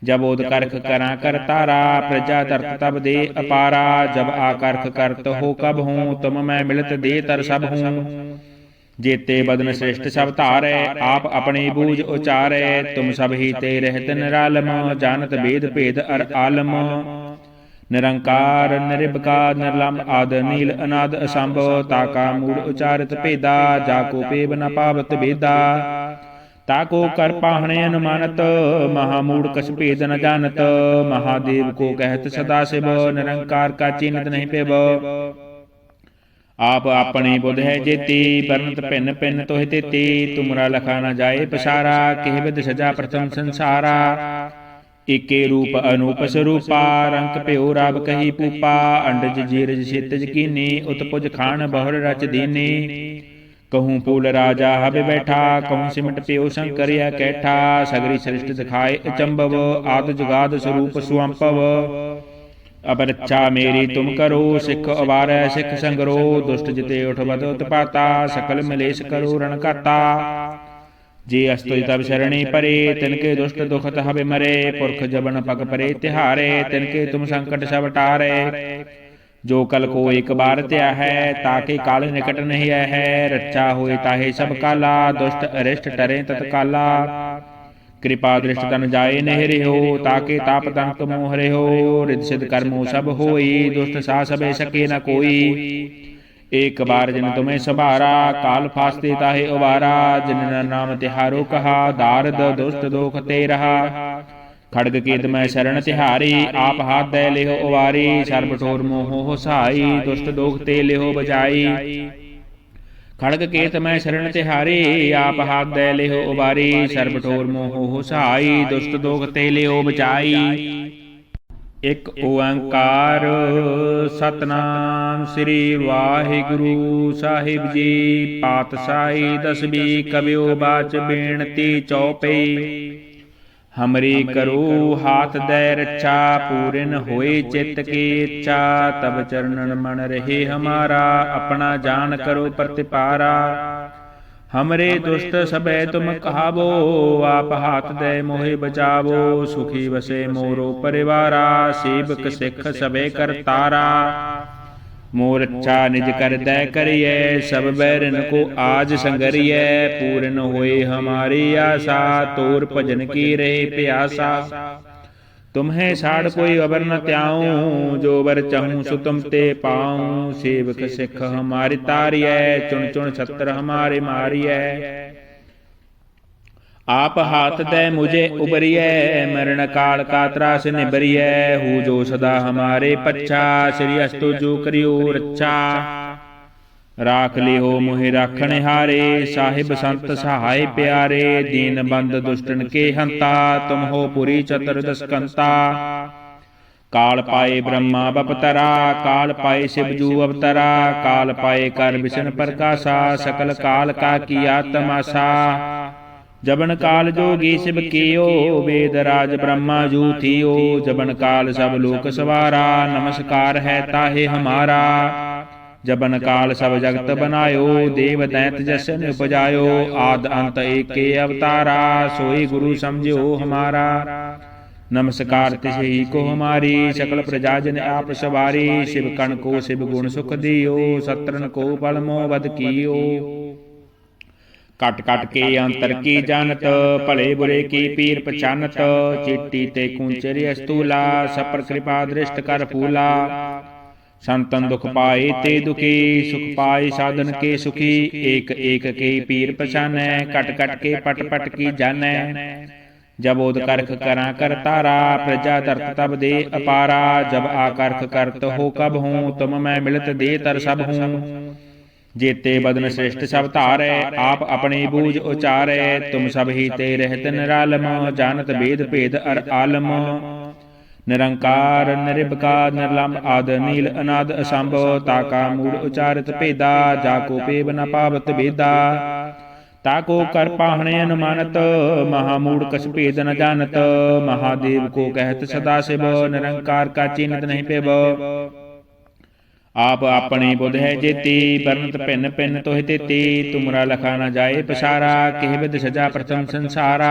S1: जब ओद करख करा कर तारा, प्रजा दर्त तब दे अपारा। जब आकर्ख करत हो कब हूँ, तुम मैं मिलत दे तर सब हूँ। जेते बदन श्रेष्ठ सब तारे, आप अपने बूझ उचारे। तुम सब ही ते रहत निरालम, जानत वेद भेद अर आलम। निरंकार निरिबकार निर्लंब आद नील अनाद असंभ। ताका मूल उचारित भेदा, जाको पेब न पावत भेदा। ताको कर पाहणे अनुमानत, महामूढ़ कछ भेद न जानत। महादेव को कहत सदा शिव, निरंकार का चिन्हत नहीं पेब। आप अपने बुध है जेती, बरनत भिन्न भिन्न तोहि तेती। तुमरा लखा न जाए पसारा, केह विध सजा प्रथम संसारा। एके रूप अनूप स्वरूपा, रंक प्यो राब कही पूपा। अंडज जीरज क्षितिज कीनी, उत्पुज खान बहुर रच दीनी। कहूँ फूल राजा हब बैठा, कहूँ सिमट प्यो शंकर यह कैठा। सगरी सृष्टि दिखाए अचंभव, आद जुगाद स्वरूप सुअंपव। अब रक्षा मेरी तुम करो, सिख अवार सिख संगरो। दुष्ट जिते उठ बद उत्पाता, सकल मलेश करो रण काता। जे अस्तु तब शरणी परे, तिनके दुष्ट दुखत हबे मरे। पुरख जबन पग परे तिहारे, तिनके तुम संकट सब टारे। जो कल को एक बार त्या है, ताके काल निकट नहीं है। रक्षा होए ताहे सब काला, दुष्ट अरिष्ट टरे तत्काला। कृपा दृष्ट तन जाए नहीं रहो, ताके ताप तंक मोह रहो। रिद्ध सिद्ध कर्मो सब होई, दुष्ट सा सबे सके न कोई। एक बार जिन तुम्हें सवारा, काल फास्ते ताहे उबारा। जिन नाम तिहारो कहा, दारद दुष्ट दोख ते रहा। खड़ग केत मैं शरण तिहारी, आप हाथ दे लेहो उबारी। सर्ब ठोर मोहो हो सहाई, दुष्ट दोख ते लेहो बजाई। खड़ग केत मैं शरण तिहारी, आप हाथ दे लेहो उबारी। सर्ब ठोर मोहो हो सहाई, दुष्ट दोख ते लेहो बचाई। एक ओंकार सतनाम श्री वाहिगुरु साहिब जी। पातशाही दसवीं कबियो बाच बेनती चौपई। हमरी करो हाथ दै रक्षा, पूरिन होए चित्त की इच्छा। तब चरणन मन रहे हमारा, अपना जान करो प्रतिपारा। हमरे दुष्ट सबे तुम कहावो, आप हाथ दे मोहे बचावो। सुखी वसे मोरो परिवारा, सेवक सिख सबे करतारा। मोर अच्छा निज कर दै करिए, सब बैरन को आज संगरिए। पूर्ण होए हमारी आशा, तोर भजन की रहे प्यासा। तुम्हें साड़ कोई अबर न त्याऊं, जो बर चाहूं सो तुम ते पाऊं। सेवक सिख हमारी तारिय, चुन चुन छत्र हमारे मारिय। आप हाथ दे मुझे उबरिय, मरण काल का त्रास निबरिय। हूँ जो सदा हमारे पच्छा, श्री अस्तु जो करियो रक्षा। राख लिहो मोहि राखण हारे, साहिब संत सहाय प्यारे। दीन बंद दुष्टन के हंता, तुम हो पुरी चतुर्दश कंता। काल पाए ब्रह्मा बपतरा, काल पाए शिवजू अवतरा। काल पाए कर विष्णु प्रकाशा, सकल काल का किया तमाशा। जबन काल जोगी शिव कियो, वेद राज ब्रह्मा जू थियो। जबन काल सब लोक सवारा, नमस्कार है ताहे हमारा। जबन काल सब जगत बनायो, देव दैत जसन उपजायो। आद अंत एक के अवतारा, सोई गुरु समझो हमारा। नमस्कार तिसे को हमारी, सकल प्रजाजन आप सवारी। शिव कण को शिव गुण सुख दियो, सत्रन को बल मोह वध कियो। कट कट के अंतर की जानत, भले बुरे की पीर पछानत। चिट्टी ते कुंचरी अस्तूला, सपर कृपा दृष्ट कर फूला। संतन दुख पाए ते दुखी, सुख पाए साधन के सुखी। एक एक के पीर पछानै, कट कट के पट पट की जानै। जब ओद करख करा कर तारा, प्रजा तरत तब दे अपारा। जब आकर्ख करत हो कब हूँ, तुम मैं मिलत दे तर सब हूँ। जेते बदन श्रेष्ठ सब तारै, आप अपने बूझ उचारै। तुम सब ही ते रहत निरालम, जानत भेद भेद अर आलम। निरंकार निरिबकार निर्लंब आद नील अनाद असंभव। ताका मूल उचारित भेदा, जाको पेब न पावत भेदा। ताको कर पाहणे अनुमानत, महामूढ़ कछ भेद न जानत। महादेव को कहत सदा शिव, निरंकार का चिन्हत नहीं पेब। आप अपने बुध है जेती, बरनत भिन्न भिन्न तोहि तेती। तुमरा लखा न जाए पसारा, केह विद सजा प्रथम संसारा।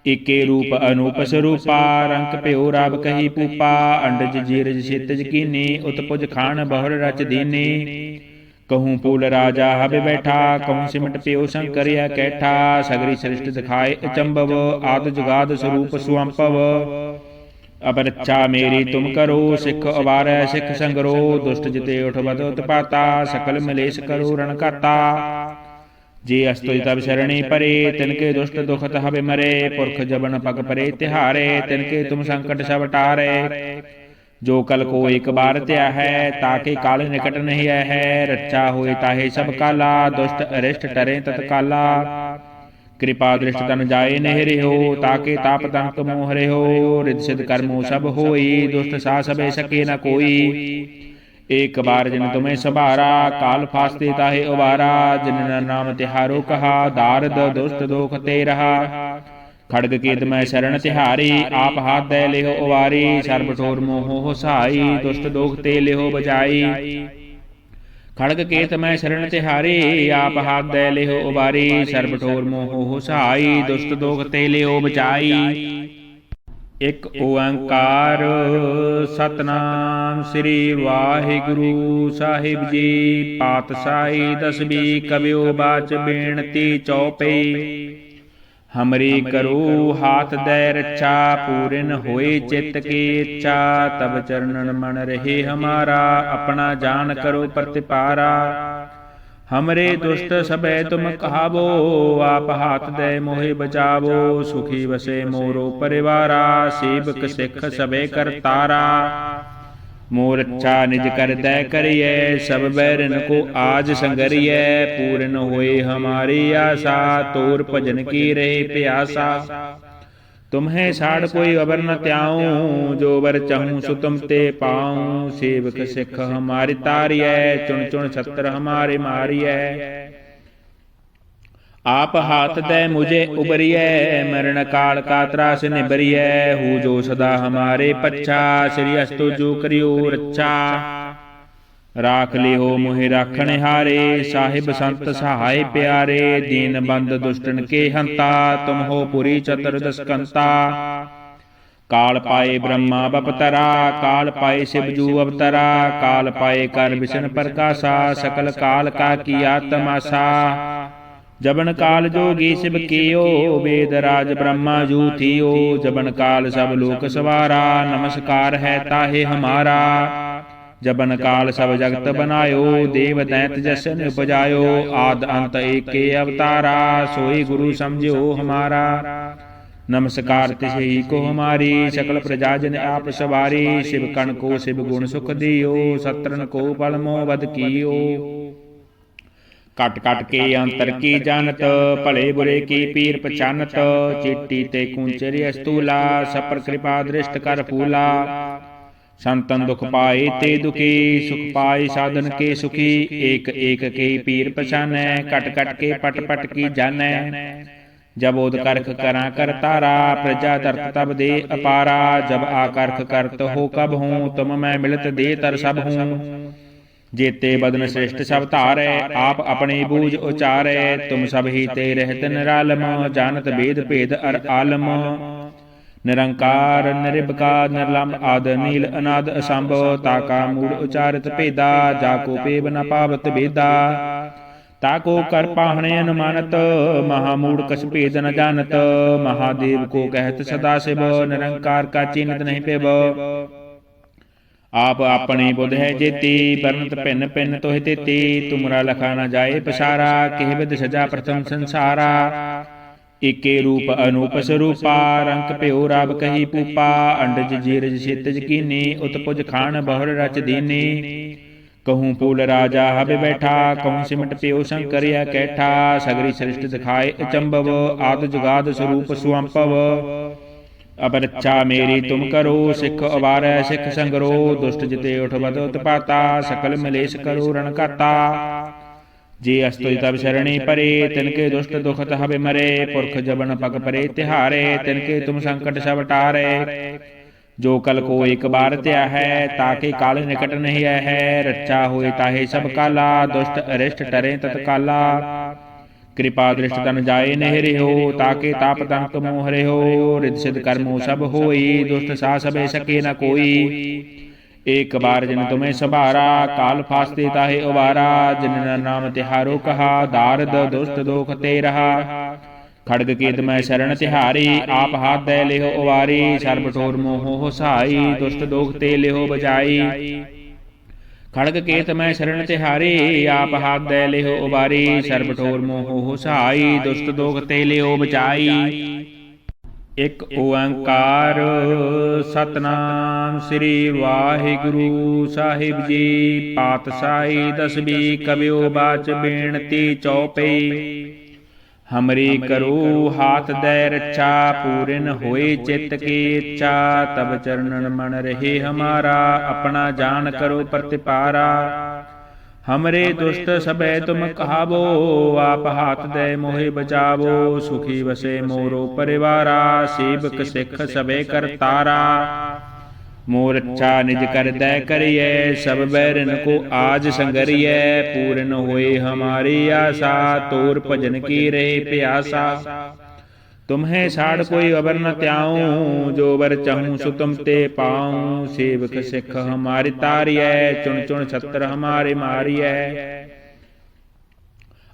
S1: एके रूप अनूप स्वरूपा, रंक प्यो राब कही पूपा। अंडज जीरज सेतज कीनी, उत्पुज खान बहुर रच दीनी। कहूँ पूल राजा हब बैठा, कहूँ सिमट प्यो शंकर यह कैठा। सगरी सृष्टि दिखाए अचंभव, आद जुगाद स्वरूप सुअंपव। अब रक्षा मेरी तुम करो, सिख अवार सिख संगरो। दुष्ट जिते उठबद उत्पाता, सकल मलेश करो रण करता। जे अस्तुज तब शरणी परे, तिनके दुष्ट दुखत हबे मरे। पुरख जबन पग परे तिहारे, तिनके तुम संकट सब टारे। जो कल को एक बार त्या है, ताके काल निकट नहीं है। रक्षा होए ताहे सब काला, दुष्ट अरिष्ट टरे तत्काला। कृपा दृष्ट तन जाए नहीं रहो, ताके ताप दंत मोह रहो। रिद्ध सिद्ध कर्मो सब होई, दुष्ट सा सबे सके न कोई। एक बार जिन तुम्हें सबारा, काल फास्ते ताहे उबारा। जिन नाम तिहारो कहा, दारद दुष्ट दोख ते रहा। खड़ग केत मैं शरण तिहारी, आप हाथ दे लेहो उबारी। सर्ब ठोर मोहो हो सहाई, दुष्ट दोख ते लेहो बजाई। खड़ग केत मैं शरण तिहारी, आप हाथ दे लेहो उबारी। सर्ब ठोर मोहो हो सहाई, दुष्ट दोख ते लेहो बचाई। एक ओंकार सतनाम श्री वाहिगुरु साहिब जी। पातशाही दसवीं कवियो बाच बेनती चौपई। हमरी करो हाथ दे रक्षा, पूरन होए चित्त की इच्छा। तब चरणन मन रहे हमारा, अपना जान करो प्रतिपारा। हमरे दुष्ट सबे तुम कहावो, आप हाथ दे मोहि बचावो। सुखी बसे मोरो परिवारा, सेवक सिख सबे करतारा। मोर अच्छा निज कर दे करिए, सब बैरन को आज संगरिए। पूर्ण होए हमारी आशा, तोर भजन की रहे प्यासा। तुम्हें साड़ कोई अबर न त्याऊं, जो बर चाहूं सो तुम ते पाऊं। सेवक सिख हमारी तारिय, चुन चुन छत्र हमारे मारिय। आप हाथ दे मुझे उबरिय, मरण काल का त्रास निबरिय। हूँ जो सदा हमारे पच्छा, श्री अस्तु जो करियो रक्षा। राख लिहो मोहि राखण हारे, साहिब संत सहाय प्यारे। दीन बंद दुष्टन के हंता, तुम हो पुरी चतुर्दश कंता। काल पाए ब्रह्मा बपतरा, काल पाए शिवजू अवतरा। काल पाए कर विष्णु प्रकाशा, सकल काल का किया तमाशा। जबन काल जोगी शिव कियो, वेद राज ब्रह्मा जू थियो। जबन काल सब लोक सवारा, नमस्कार है ताहे हमारा। जबन काल सब जगत बनायो, देव दैत जसन उपजायो, आद अंत एके अवतारा, सोई गुरु समझो हमारा। नमस्कार तिसे को हमारी, सकल प्रजा जन आप सवारी, शिव कण को शिव गुण सुख दियो, सत्रन को पल मोह बद कियो। कट कट के अंतर की जानत, भले बुरे की पीर पछानत, चिट्टी ते कुंचरी अस्तूला, सपर कृपा दृष्ट कर फूला। संतन दुख पाए ते दुखी, सुख पाए साधन के सुखी, एक एक के पीर पछानै, कट कट के पट पट की जानै। जब ओद करख करा कर तारा, प्रजा तरत तब दे अपारा, जब आकर्ख करत हो कब हूँ, तुम मैं मिलत दे तर सब हूँ। जेते बदन श्रेष्ठ सब तारै, आप अपने बूझ उचारै, तुम सब ही ते रहत निरालम, जानत भेद भेद अर आलम। निरंकार निरिबका निर्लंब आद नील अनाद असंभ, ताका मूड उचारित भेदा, जाको पेब न पावत भेदा। ताको कर पाहणे अनुमानत, महामूड कछ भेद न जानत, महादेव को कहत सदा शिव, निरंकार का चिन्हत नहीं पेब। आप अपने बुध है जेती, बरनत भिन्न भिन्न तोहि तेती, तुमरा लखा न जाए पसारा, केह विद सजा प्रथम संसारा। एके रूप अनूप स्वरूपा, रंक प्यो राब कही पूपा, अंडज जीरज क्षितिज कीनी, उत्पुज खान बहुर रच दीनी। कहूँ फूल राजा हब बैठा, कहूँ सिमट प्यो शंकर यह कैठा, सगरी सृष्टि दिखाए अचंभव, आद जुगाद स्वरूप सुअंपव। अब रक्षा मेरी तुम करो, सिख अवार सिख संगरो, दुष्ट जिते उठबत उत्पाता, सकल मलेश करो रण काता। जे अस्तुति तब शरणी परे, तिनके दुष्ट दुखत हबे मरे, पुरख जबन पग परे तिहारे, तिनके तुम संकट सब टारे। जो कल को एक बार त्या है, ताके काल निकट नहीं है, रक्षा होए ताहे सब काला, दुष्ट अरिष्ट टरे तत्काला। कृपा दृष्ट तन जाए नहीं हो, ताके ताप तंक मोह रे हो, रिद्ध सिद्ध कर्मो सब होई, दुष्ट सा सबे सके न कोई। एक बार जिन तुम्हें सवारा, काल फास्ते ताहे उबारा, जिन नाम तिहारो कहा, दारद दुष्ट दोख ते रहा। खड़ग केत मैं शरण तिहारी, आप हाथ दे लेहो उवारी, सर्ब ठोर मोह सहाई, दुष्ट दोख ते लेहो बजाई। खड़ग केत मैं शरण तिहारी, आप हाथ दे लेहो उबारी, सर्ब ठोर मोह सहाई, दुष्ट दोख ते लेहो बचाई। एक ओंकार सतनाम श्री वाहिगुरु साहिब जी, पातशाही दसवीं कवियो बाच बेनती चौपई। हमरी करो हाथ दे रक्षा, पूरन होए चित्त की इच्छा, तब चरणन मन रहे हमारा, अपना जान करो प्रतिपारा। हमरे दुष्ट सबे तुम कहावो, आप हाथ दे मोहे बचावो, सुखी बसे मोरो परिवारा, सेवक सिख सबे करतारा। मोर अच्छा निज कर दै करिए, सब बैरन को आज संगरिए, पूरन होए हमारी आशा, तोर भजन की रहे प्यासा। तुम्हें साड़ कोई अबर न त्याऊं, जो बर चाहूं सो तुम ते पाऊं, सेवक सिख हमारी तारिय, चुन चुन छत्र हमारे मारिय।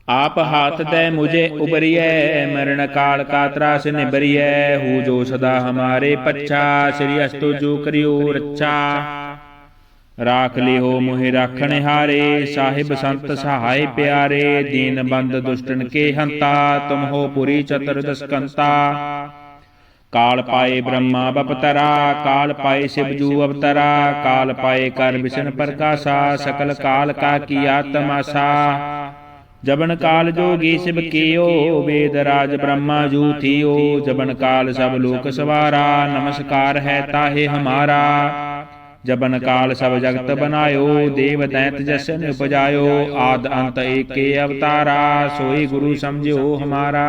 S1: आप हाथ दे मुझे उबरिय, मरण काल का त्रास निबरिय, हो जो सदा हमारे पच्छा, श्री अस्तु जो करियो रक्षा। राख लिहो मोहि राखण हारे, साहिब संत सहाय प्यारे, दीन बंद दुष्टन के हंता, तुम हो पुरी चतुर्दश कंता। काल पाए ब्रह्मा बपतरा, काल पाए शिवजू अवतरा, काल पाए कर विष्णु प्रकाशा, सकल काल का किया तमाशा। जबन काल जोगी शिव कियो, वेद राज ब्रह्मा जू थियो, जबन काल सब लोक सवारा, नमस्कार है ताहे हमारा। जबन काल सब जगत बनायो, देव दैत जसन उपजायो, आद अंत एके अवतारा, सोई गुरु समझो हमारा।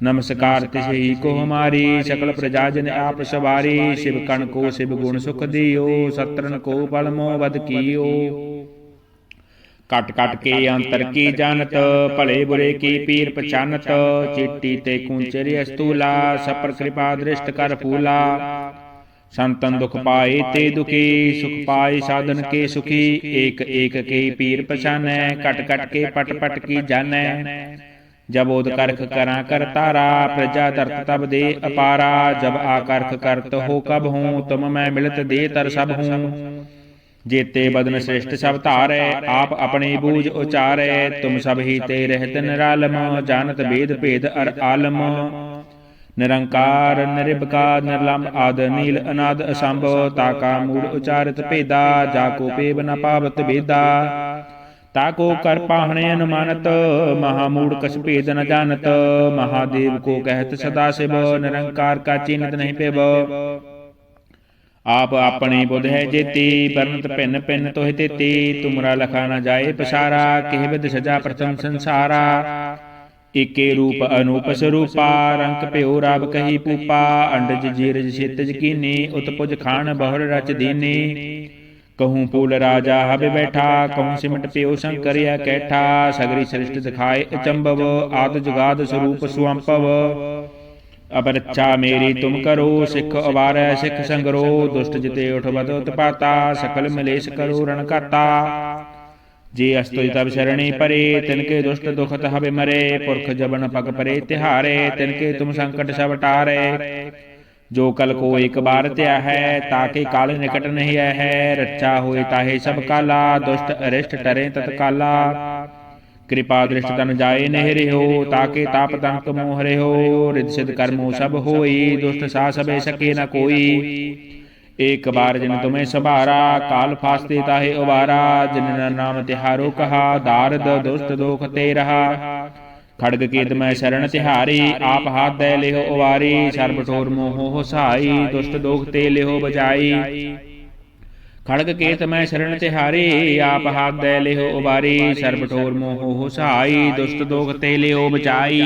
S1: नमस्कार तिसे को हमारी, सकल प्रजा जन आप सवारी, शिव कण को शिव गुण सुख दियो, सत्रन को पल मोह बद कियो। कट कट के अंतर की जानत, भले बुरे की पीर पछानत, चिट्टी ते कुंचरी अस्तूला, सपर कृपा दृष्ट कर फूला। संतन दुख पाए ते दुखी, सुख पाए साधन के सुखी, एक एक के पीर पछानै, कट कट के पट पट की जानै। जब ओद करख करा कर तारा, प्रजा तरत तब दे अपारा, जब आकर्ख करत हो कब हूँ, तुम मैं मिलत दे तर सब हूँ। जेते बदन श्रेष्ठ सब धारै, आप अपनी बूझ उचारै। तुम सब ही ते रहत निरालम, जानत वेद भेद अर आलम। निरंकार निरिबकार निर्लंब आद नील अनाद असंभ, ताका मूल उचारित भेदा, जाको पेब न पावत भेदा। ताको कर पाहणे अनुमानत, महामूढ़ कछ भेद न जानत। महादेव को कहत सदा शिव, निरंकार का चिन्हत नहीं पेब। आप अपने बुध है जेती, बरनत भिन्न भिन्न तोहि तेती। तुमरा लखा न जाए पसारा, केह विद सजा प्रथम संसारा। एके रूप अनूप स्वरूपा, रंक प्यो राब कही पूपा। अंडज जीरज सेतज कीनी, उत्पुज खान बहुर रच दीनी। कहूँ फूल राजा हब बैठा, कहूँ सिमट प्यो शंकर यह कैठा। सगरी सृष्टि दिखाए अचंभव, आद जुगाद स्वरूप सुअंपव। अब रक्षा मेरी तुम करो, सिख अवार सिख संगरो। दुष्ट जिते उठबद उत्पाता, सकल मलेश करो रण काता। जे अस्तुज तब शरणी परे, तिनके दुष्ट दुखत हबे मरे। पुरख जबन पग परे तिहारे, तिनके तुम संकट सब टारे। जो कल को एक बार त्या है, ताके काल निकट नहीं है। रक्षा होए ताहे सब काला, दुष्ट अरिष्ट टरे तत्काला। कृपा दृष्ट तन जाए नहीं हो, ताके ताप तंक मोह रे हो। रिद सिद्ध कर्मो सब होई, दुष्ट सा सबे सके न कोई। एक बार जिन तुम्हें सवारा, काल फास्ते ताहे उबारा। जिन नाम तिहारो कहा, दारद दुष्ट दोख ते रहा। खड़ग केत मैं शरण तिहारी, आप हाथ दे लेहो उबारी। सर्ब ठोर मोहो हो सहाई, दुष्ट दोख ते लेहो बजाई। खड़ग केत मैं शरण तिहारी, आप हाथ दे लेहो उबारी। सर्ब ठोर मोहो हो सहाई, दुष्ट दोख ते लेहो बचाई।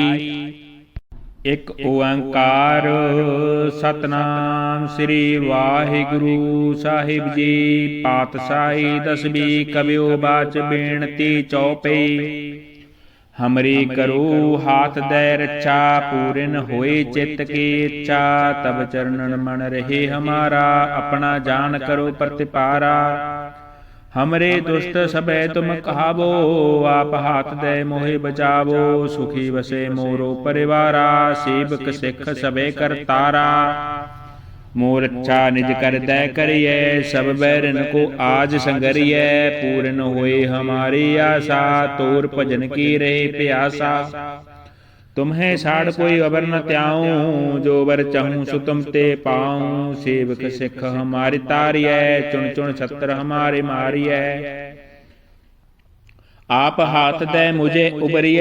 S1: एक ओंकार सतनाम श्री वाहिगुरु साहिब जी। पातशाही दसवीं कबियो बाच बेनती चौपई। हमरी करो हाथ दे रक्षा, पूरन होए चित्त की इच्छा। तब चरणन मन रहे हमारा, अपना जान करो प्रतिपारा। हमरे दुष्ट सबे तुम कहावो, आप हाथ दे मोहे बचावो। सुखी बसे मोरो परिवारा, सेवक सिख सबे करतारा। मोर अच्छा निज कर दै करिए, सब बैरन को आज संगरिए। पूर्ण होए हमारी आशा, तोर भजन की रहे प्यासा। तुम्हें साड़ कोई अबर न त्याऊं, जो बर चाहूं सो तुम ते पाऊं। सेवक सिख हमारी तारिय, चुन चुन छत्र हमारे मारिय। आप हाथ दे मुझे उबरिय,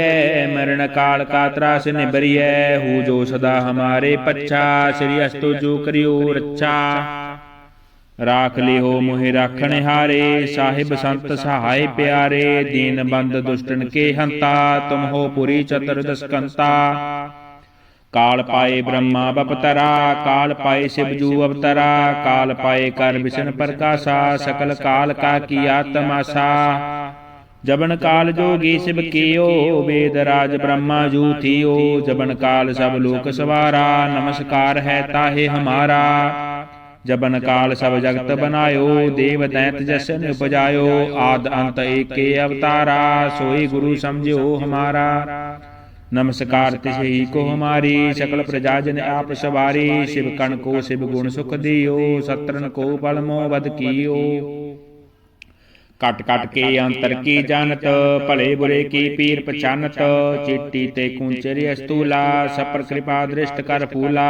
S1: मरण काल का त्रास निबरिय। हूँ जो सदा हमारे पच्छा, श्री अस्तु जो करियो रक्षा। राख लिहो मोहि राखण हारे, साहिब संत सहाय प्यारे। दीन बंद दुष्टन के हंता, तुम हो पुरी चतुर्दश कंता। काल पाए ब्रह्मा बपतरा, काल पाए शिवजू अवतरा। काल पाए कर विष्णु प्रकाशा, सकल काल का किया तमाशा। जबन काल जोगी शिव कियो, वेद राज ब्रह्मा जू थियो। जबन काल सब लोक सवारा, नमस्कार है ताहे हमारा। जबन काल सब जगत बनायो, देव दैत जसन उपजायो। आद अंत एक के अवतारा, सोई गुरु समझो हमारा। नमस्कार तिसे को हमारी, सकल प्रजाजन आप सवारी। शिव कण को शिव गुण सुख दियो, सत्रन को पलमो वध कियो। कट कट के अंतर की जानत, भले बुरे की पीर पछानत। चिट्टी ते कुंचरी अस्तूला, सपर कृपा दृष्ट कर फूला।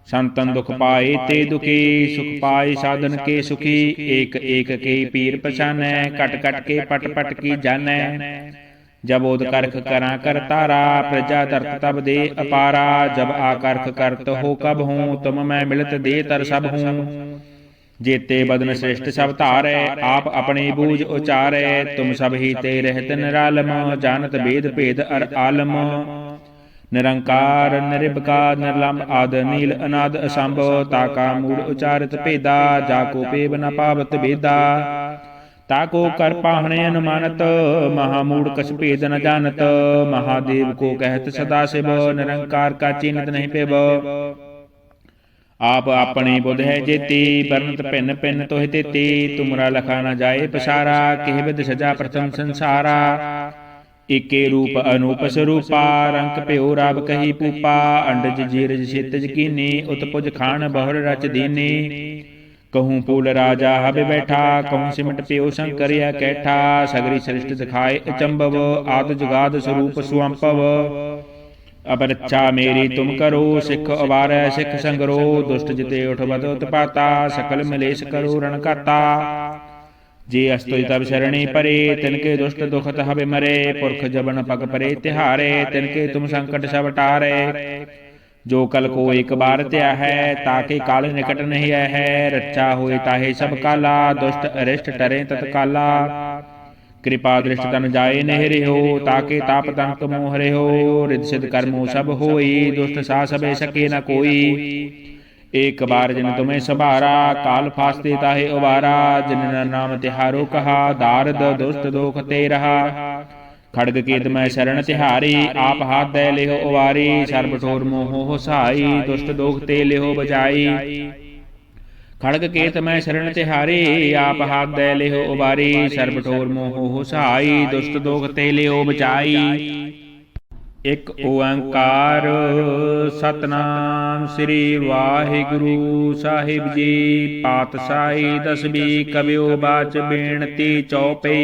S1: संतन दुख पाए ते दुखी, सुख पाए साधन के सुखी। एक एक के पीर पछानै, कट कट के पट पट की जानै। जब ओद करख करा कर तारा, प्रजा तरत तब दे अपारा। जब आकर्ख करत हो कब हूँ, तुम मैं मिलत दे तर सब हूँ। जेते बदन श्रेष्ठ सब धारै, आप अपने बूझ उचारै। तुम सब ही ते रहत निरालम, जानत वेद भेद अर आलम। निरंकार निरिबकार निर्लंब आद नील अनाद असंभ। ताका मूल उचारित भेदा, जाको पेब न पावत भेदा। ताको कर पाहणे अनुमानत, महामूढ़ कछ भेद न जानत। महादेव को कहत सदा शिव, निरंकार का चिन्हत नहीं पेब। आप अपने बुध है जेती, बरनत भिन्न भिन्न तोहि तेती। तुमरा लखा न जाए पसारा, केह विद सजा प्रथम संसारा। एके रूप अनूप स्वरूपा, रंक प्यो राब कही पूपा। अंडज जीरज सेतज कीनी, उत्पुज खान बहुर रच दीनी। कहूँ पूल राजा हब बैठा, कहूँ सिमट पियो शंकर यह कैठा। सगरी सृष्टि दिखाए अचंभव, आद जुगाद स्वरूप सुअंपव। अब रक्षा मेरी तुम करो, सिख अवार सिख संगरो। दुष्ट जिते उठ बद उत्पाता, सकल मलेश करो रण काता। जे अस्तुति तब शरणी परे, तिनके दुष्ट दुखत हबे मरे। पुरख जबन पग परे तिहारे, तिनके तुम संकट सब टारे। जो कल को एक बार त्या है, ताके काल निकट नहीं है। रक्षा होए ताहे सब काला, दुष्ट अरिष्ट टरे तत्काला। कृपा दृष्ट तन जाए नहीं रहो, ताके ताप दंत मोह रहो। रिद्धि सिद्ध कर्मो सब होई, दुष्ट सा सबे सके न कोई। एक बार जिन तुम्हें सबारा, काल फास्ते ताहे उबारा। जिन नाम तिहारो कहा, दारद दुष्ट दोख ते रहा। खड़ग केत मैं शरण तिहारी, आप हाथ दे लेहो उवारी। सर्ब ठोर मोहो हो सहाई, दुष्ट दोख ते लेहो बजाई। खड़ग केत मैं शरण तिहारी, आप हाथ दे लेहो उबारी। सर्ब ठोर मोहो हो सहाई, दुष्ट दोख ते लेहो बचाई। एक ओंकार सतनाम श्री वाहिगुरु साहिब जी। पातशाही दसवीं कवियो बाच बेनती चौपई।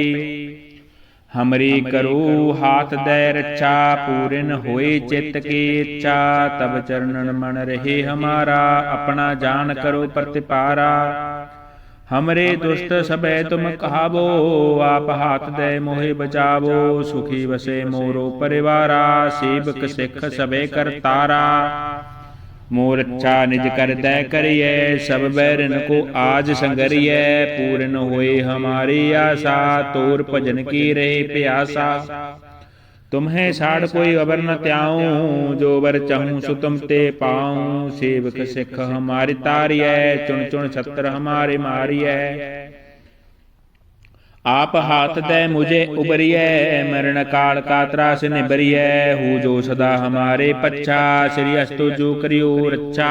S1: हमरी करो हाथ दे रक्षा, पूरन होए चित्त की इच्छा। तब चरणन मन रहे हमारा, अपना जान करो प्रतिपारा। हमरे दुष्ट सबे तुम कहावो, आप हाथ दे मोहे बचावो। सुखी बसे मोरो परिवारा, सेवक सिख सबे करतारा। मोर अच्छा निज कर दे करिए, सब बैरन को आज संगरिए। पूर्ण होए हमारी आशा, तोर भजन की रहे प्यासा। तुम्हें साड़ कोई अबर न त्याऊं, जो बर चाहूं सो तुम ते पाऊं। सेवक सिख हमारी तारिय, चुन चुन छत्र हमारे मारिय। आप हाथ दे मुझे उबरिय, मरण काल का त्रास निबरिय। हूँ जो सदा हमारे पच्छा, श्री अस्तु जो करियो रक्षा।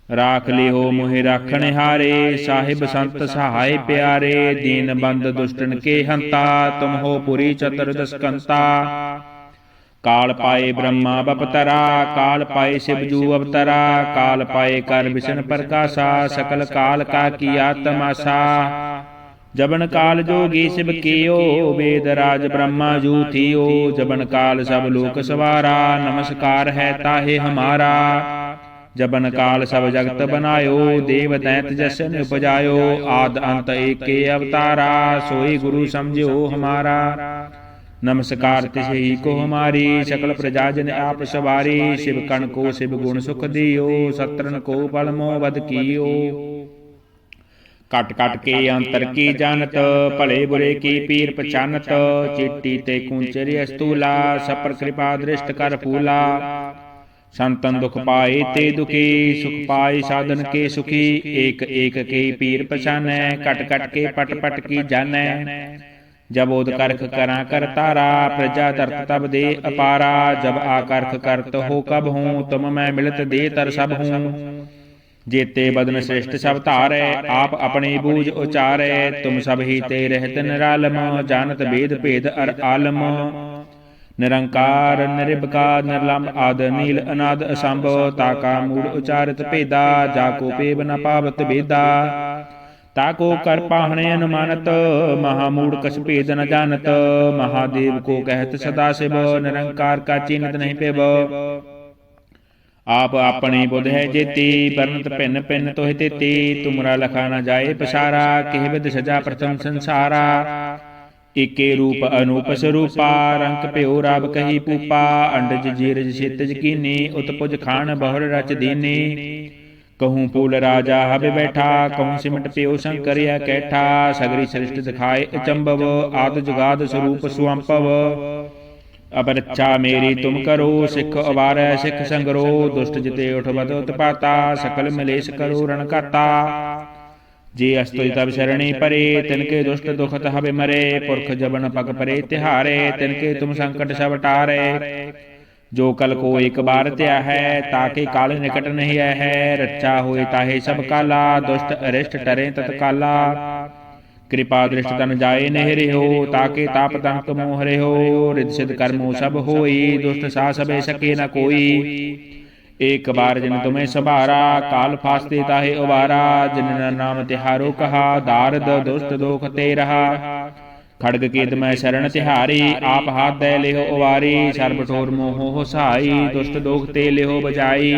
S1: राख लिहो मोहि राखण हारे, साहिब संत सहाय प्यारे। दीन बंद दुष्टन के हंता, तुम हो पुरी चतुर्दश कंता। काल पाए ब्रह्मा बपतरा, काल पाए शिवजू अवतरा। काल पाए कर विष्णु प्रकाशा, सकल काल का किया तमाशा। जबन काल जोगी शिव कियो, वेद राज ब्रह्मा जू थियो। जबन काल सब लोक सवारा, नमस्कार है ताहे हमारा। जबन काल सब जगत बनायो, देव दैत जसन उपजायो। आद अंत एक के अवतारा, सोई गुरु समझो हमारा। नमस्कार तिसे ही को हमारी, सकल प्रजा जन आप सवारी। शिव कण को शिव गुण सुख दियो, शत्रन को बल मोह वध कियो। कट कट के अंतर की जानत, भले बुरे की पीर पहचानत। चिट्टी ते कुंचरी अस्तूला, सपर कृपा दृष्ट कर फूला। संतन दुख पाए ते दुखी, सुख पाए साधन के सुखी। एक एक के पीर पछानै, कट कट के पट पट की जानै। जब ओद करख करा कर तारा, प्रजा तरत तब दे अपारा। जब आकर्ख करत हो कब हूँ, तुम मैं मिलत दे तर सब हूँ। जेते बदन श्रेष्ठ सब तारे, आप अपने बूझ उचारे। तुम सब ही ते रहत निरालम, जानत भेद भेद अर आलम। निरंकार निरिबका निर्लंब आद नील अनाद असंभव। ताका मूड उचारित भेदा, जाको पेब न पावत भेदा। ताको कर पाहणे अनुमानत, महामूड कछ भेद न जानत। महादेव को कहत सदा शिव, निरंकार का चिन्हत नहीं पेब। आप अपनी बुध है जेती, बरनत भिन्न भिन्न तोहि तेती। तुमरा लखा न जाए पसारा, केह विद सजा प्रथम संसारा। एके रूप अनूप स्वरूपा, रंक प्यो राब कही पूपा। अंडज जीरज क्षितिज कीनी, उत्पुज खान बहुर रच दीनी। कहूँ पूल राजा हब बैठा, कहूँ सिमट प्यो शंकर यह कैठा। सगरी सृष्टि दिखाए अचंभव, आद जुगाद स्वरूप सुअंपव। अब रक्षा मेरी तुम करो, सिख अवार सिख संगरो। दुष्ट जिते उठ बद उत्पाता, सकल मलेश करो रण काता। जे अस्तुति तब शरणी परे, तिनके दुष्ट दुखत हबे मरे। पुरख जबन पग परे तिहारे, तिनके तुम संकट सब टारे। जो कल को एक बार त्या है, ताके काल निकट नहीं है। रक्षा होए ताहे सब काला, दुष्ट अरिष्ट टरे तत्काला। कृपा दृष्ट तन जाए नहीं रहो, ताके ताप दंत मोह रहो। रिद्धि सिद्ध कर्मो सब होई, दुष्ट सा सबे सके न कोई। एक बार जिन तुम्हें सभारा, काल फास्ते ताहे उबारा। जिन नाम तिहारो कहा, दारद दुष्ट दोख ते रहा। खड़ग केत मैं शरण तिहारी, आप हाथ दे लेहो उबारी। सर्ब ठोर मोहो हो सहाई, दुष्ट दोख ते लेहो बजाई।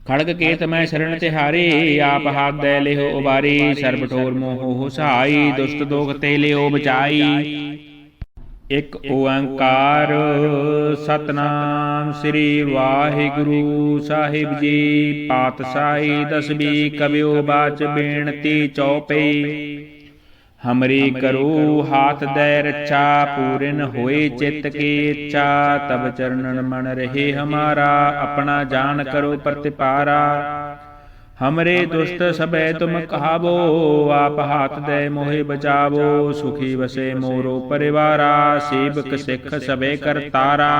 S1: खड़ग केत मैं शरण तिहारी, आप हाथ दे लेहो उबारी। सर्ब ठोर मोहो हो सहाई, दुष्ट दोख ते लेहो बचाई। एक ओंकार सतनाम श्री वाहिगुरु साहिब जी। पातशाही दसवीं कबियो बाच बेनती चौपई। हमरी करो हाथ दे रक्षा, पूरन होए चित्त की इच्छा। तब चरणन मन रहे हमारा, अपना जान करो प्रतिपारा। हमरे दुष्ट सबे तुम कहावो, आप हाथ दे मोहे बचावो। सुखी बसे मोरो परिवारा, सेवक सिख सबे करतारा।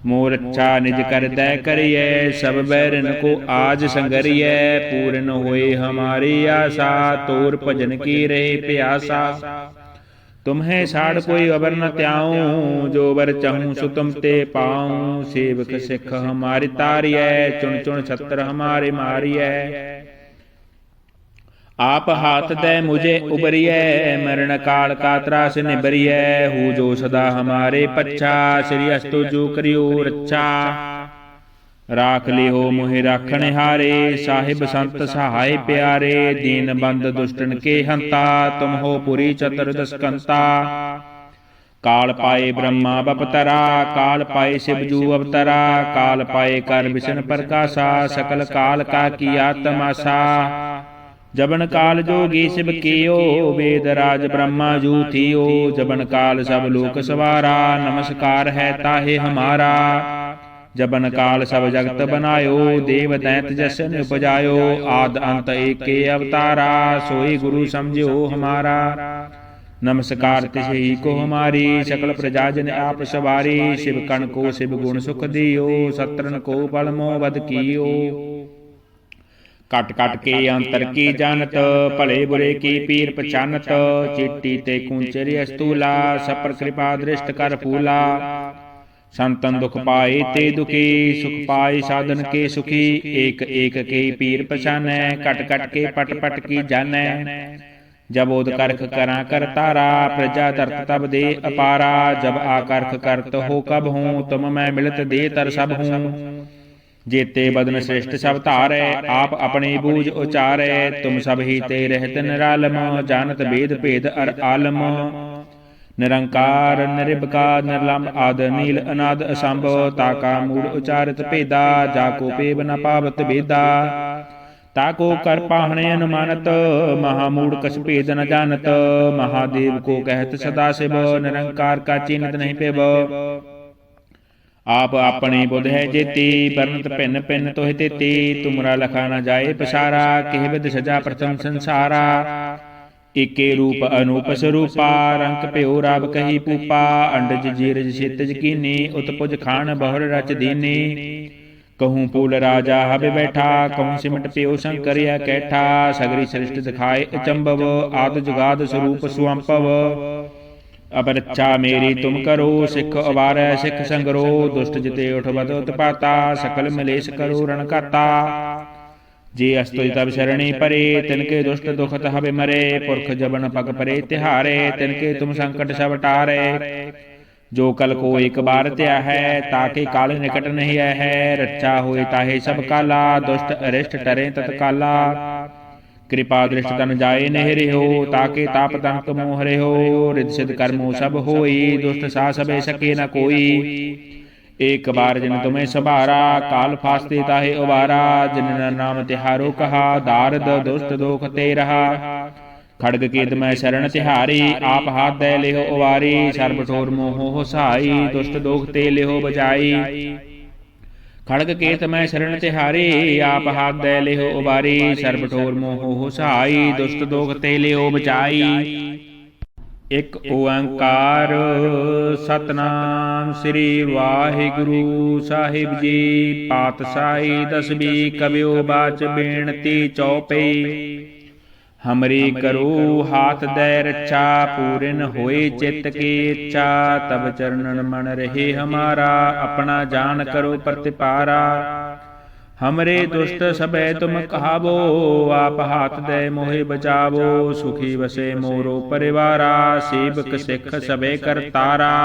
S1: मोर अच्छा निज कर दे करिए, सब बैरन को आज संगरिए। पूर्ण होए हमारी आशा, तोर भजन की रहे प्यासा। तुम्हें साड़ कोई अबर न त्याऊं, जो बर चाहूं सो तुम ते पाऊं। सेवक सिख हमारी तारिय, चुन चुन छत्र हमारे मारिय। आप हाथ दे मुझे उबरिय, मरण काल का त्रास निबरिय। हो जो सदा हमारे पच्छा, श्री अस्तु जो करियो रक्षा। राख लिहो मोहि राखण हारे, साहिब संत सहाय प्यारे। दीन बंद दुष्टन के हंता, तुम हो पुरी चतुर्दश कंता। काल पाए ब्रह्मा बपतरा, काल पाए शिवजू अवतरा। काल पाए कर विष्णु प्रकाशा, सकल काल का किया तमाशा। जबन काल जोगी शिव कियो, वेद राज ब्रह्मा जू थियो। जबन काल सब लोक सवारा, नमस्कार है ताहे हमारा। जबन काल सब जगत बनायो, देव दैत जसन उपजायो। आद अंत एक के अवतारा, सोई गुरु समझो हमारा। नमस्कार तिसही को हमारी, सकल प्रजा जन आप सवारी। शिव कण को शिव गुण सुख दियो, सत्रन को बल मोह बद कियो। कट कट के अंतर की जानत, भले बुरे की पीर पछानत। चिट्टी ते कूंचरी अस्तूला, सपर कृपा दृष्ट कर फूला। संतन दुख पाए ते दुखी, सुख पाए साधन के सुखी। एक एक के पीर पछानै, कट कट के पट पट की जानै। जब ओद करख करा कर तारा, प्रजा तरत तब दे अपारा। जब आकर्ख करत हो कब हूँ, तुम मैं मिलत दे तर सब हूँ। जेते बदन श्रेष्ठ सब तारे, आप अपने बूझ उचारे। तुम सब ही ते रहत निरालम, जानत वेद भेद अर आलम। निरंकार निरिबका निर्लम, आद नील अनाद असंभ। ताका मूल उचारित भेदा, जाको पेब न पावत भेदा। ताको कर पाहणे अनुमानत, महामूढ़ कछ भेद न जानत। महादेव को कहत सदा शिव, निरंकार का चिन्हत नहीं पेब। आप अपने बुध है जेती, बरनत भिन्न भिन्न तोहि तेती। तुमरा लखा न जाए पसारा, केह विद सजा प्रथम संसारा। एके रूप अनूप स्वरूपा, रंक प्यो राव कही पूपा। अंडज जीरज क्षितिज कीनी, उत्पुज खान बहुर रच दीनी। कहूँ फूल राजा हब बैठा, कहूँ सिमट प्यो शंकर यह कैठा। सगरी सृष्टि दिखाए अचंभव, आद जुगाद स्वरूप सुअंपव। अब रक्षा मेरी तुम करो, सिख अवार सिख संगरो। दुष्ट जिते उठ बद उत्पाता, सकल मलेश करो रण काता। जे अस्तुज तब शरणी परे, तिनके दुष्ट दुखत हबे मरे। पुरख जबन पग परे तिहारे, तिनके तुम संकट सब टारे। जो कल को एक बार त्या है, ताके काल निकट नहीं है। रक्षा होए ताहे सब काला, दुष्ट अरिष्ट टरे तत्काला। कृपा दृष्ट तन जाए नहीं रहो, ताके ताप तंक मोह रहो। रिद सिद्ध कर्मो सब होई, दुष्ट सा सबे सके न कोई। एक बार जिन तुम्हें सभारा, काल फास्ते ताहे उबारा। जिन नाम तिहारो कहा, दारद दुष्ट दोख ते रहा। खड़ग केत मैं शरण तिहारी, आप हाथ दे लेहो उबारी। सर्ब ठोर मोहो हो सहाई, दुष्ट दोख ते लेहो बजाई। खड़ग केत मैं शरण तिहारी, आप हाथ दे लेहो उबारी। सर्ब ठोर मोहो हो सहाई, दुष्ट दोख ते लेहो बचाई। एक ओंकार सतनाम श्री वाहिगुरु साहिब जी। पातशाही दसवीं कबियो बाच बेनती चौपई। हमरी करो हाथ दै रक्षा, पूरन होए चित्त की इच्छा। तब चरणन मन रहे हमारा, अपना जान करो प्रतिपारा। हमरे दुष्ट सबे तुम कहावो, आप हाथ दे मोहे बचावो। सुखी बसे मोरो परिवारा, सेवक सिख सबे करतारा।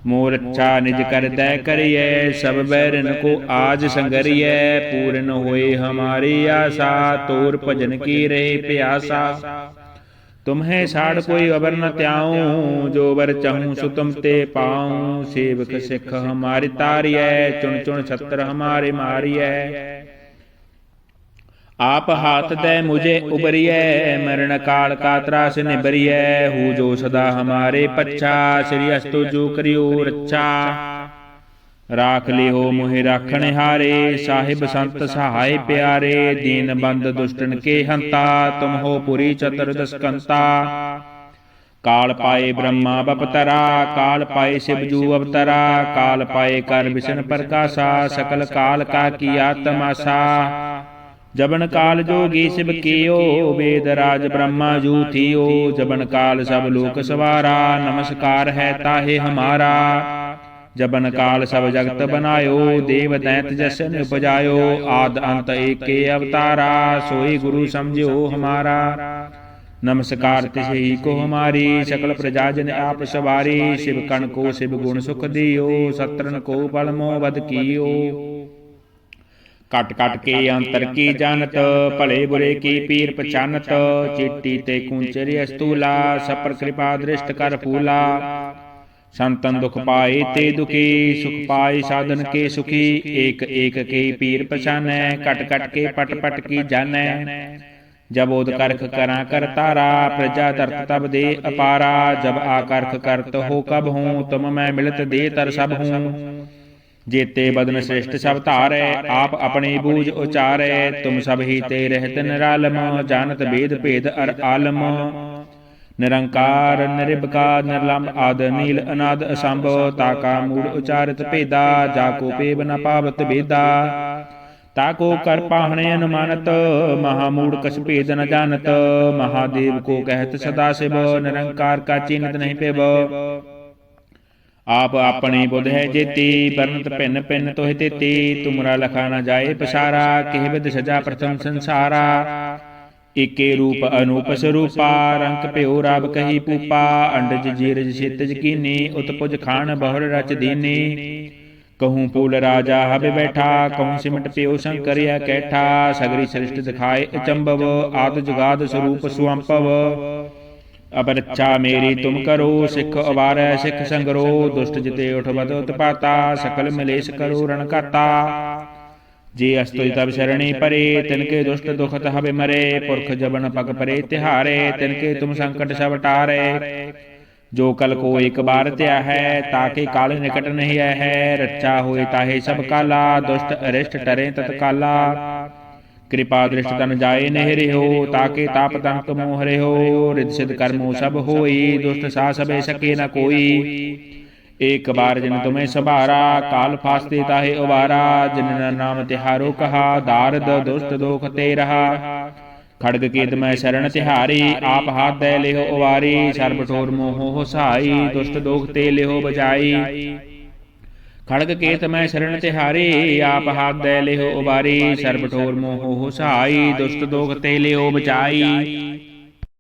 S1: मोर अच्छा निज कर दै करिए, सब बैरन को आज संगरिए। पूर्ण होए हमारी आशा, तोर भजन की रहे प्यासा। तुम्हें साड़ कोई अबर न त्याऊं, जो बर चाहूं सो तुम ते पाऊं। सेवक सिख हमारी तारिय, चुन चुन छत्र हमारे मारिय। आप हाथ दे मुझे उबरिय, मरण काल का त्रास निबरिय। हूँ जो सदा हमारे पच्छा, श्री अस्तु जो करियो रक्षा। राख लियो मोहि राखण हारे, साहिब संत सहाय प्यारे। दीन बंद दुष्टन के हंता, तुम हो पुरी चतुर्दश कंता। काल पाए ब्रह्मा बपतरा, काल पाए शिवजू अवतरा। काल पाए कर विष्णु प्रकाशा, सकल काल का किया तमाशा। जबन काल जोगी शिव कियो, वेद राज ब्रह्मा जू थियो। जबन काल सब लोक सवारा, नमस्कार है ताहे हमारा। जबन काल सब जगत बनायो, देव दैत जसन उपजायो। आद अंत एक के अवतारा, सोई गुरु समझो हमारा। नमस्कार तिसे को हमारी, सकल प्रजाजन आप सवारी। शिव कण को शिव गुण सुख दियो, सत्रन को बल मोह वध कियो। कट कट के अंतर की जानत, भले बुरे की पीर पहचानत। चिट्टी ते कुंचरी अस्तूला, सपर कृपा दृष्ट कर फूला। संतन दुख पाए ते दुखी, सुख पाए साधन के सुखी। एक एक के पीर पहचानै, कट कट के पट पट की जानै। जब ओद करख करा कर तारा, प्रजा तरत तब दे अपारा। जब आकर्ख करत हो कब हूँ, तुम मैं मिलत दे तर सब हूँ। जेते बदन श्रेष्ठ सब तारै, आप अपने बूझ उचारै। तुम सब ही ते रहत निरालम, जानत वेद भेद अर आलम। निरंकार निरिबकार निर्लंब, आद नील अनाद असंभव। ताका मूड उचारित भेदा, जाको पेब न पावत भेदा। ताको कर पाहणे अनुमानत, महामूड कछ भेद न जानत। महादेव को कहत सदा शिव, निरंकार का चिन्हत नहीं पेब। आप अपनी बुध है जेती, बरनत भिन्न भिन्न तोहि तेती। तुमरा लखा न जाए पसारा, केह विद सजा प्रथम संसारा। एके रूप अनूप स्वरूपा, रंक प्यो राब कही पूपा। अंडज जीरज क्षितिज कीनी, उत्पुज खान बहुर रच दीनी। कहूँ फूल राजा हब बैठा, कहूँ सिमट प्यो शंकर यह कैठा। सगरी सृष्टि दिखाए अचंभव, आद जुगाद स्वरूप सुअंपव। अब रक्षा मेरी तुम करो, सिख अवार सिख संगरो। दुष्ट जिते उठ बद उत्पाता, सकल मिलेश करो रण काता। जे अस्तुति तब शरणी परे, तिनके दुष्ट दुखत हबे मरे। पुरख जबन पग परे तिहारे, तिनके तुम संकट सब टारे। जो कल को एक बार त्या है, ताके काल निकट नहीं है। रक्षा होए ताहे सब काला, दुष्ट अरिष्ट टरे तत्काला। कृपा दृष्ट तन जाए नहीं हो, ताके ताप दंत मोह हो। रिद्ध सिद्ध कर्मो सब होई, दुष्ट सा सबे सके न कोई। एक बार जिन तुम्हें सवारा, काल फास्ते ताहे उबारा। जिन नाम तिहारो कहा, दारद दुष्ट दोख ते रहा। खड़ग केत मैं शरण तिहारी, आप हाथ दे लेहो उबारी। सर्ब ठोर मोहो हो सहाई, दुष्ट दोख ते लेहो बजाई। खड़ग केत मैं शरण तिहारी, आप हाथ दे लेहो उबारी। सर्ब ठोर मोह हो सहाई, दुष्ट दोख ते लेहो बचाई।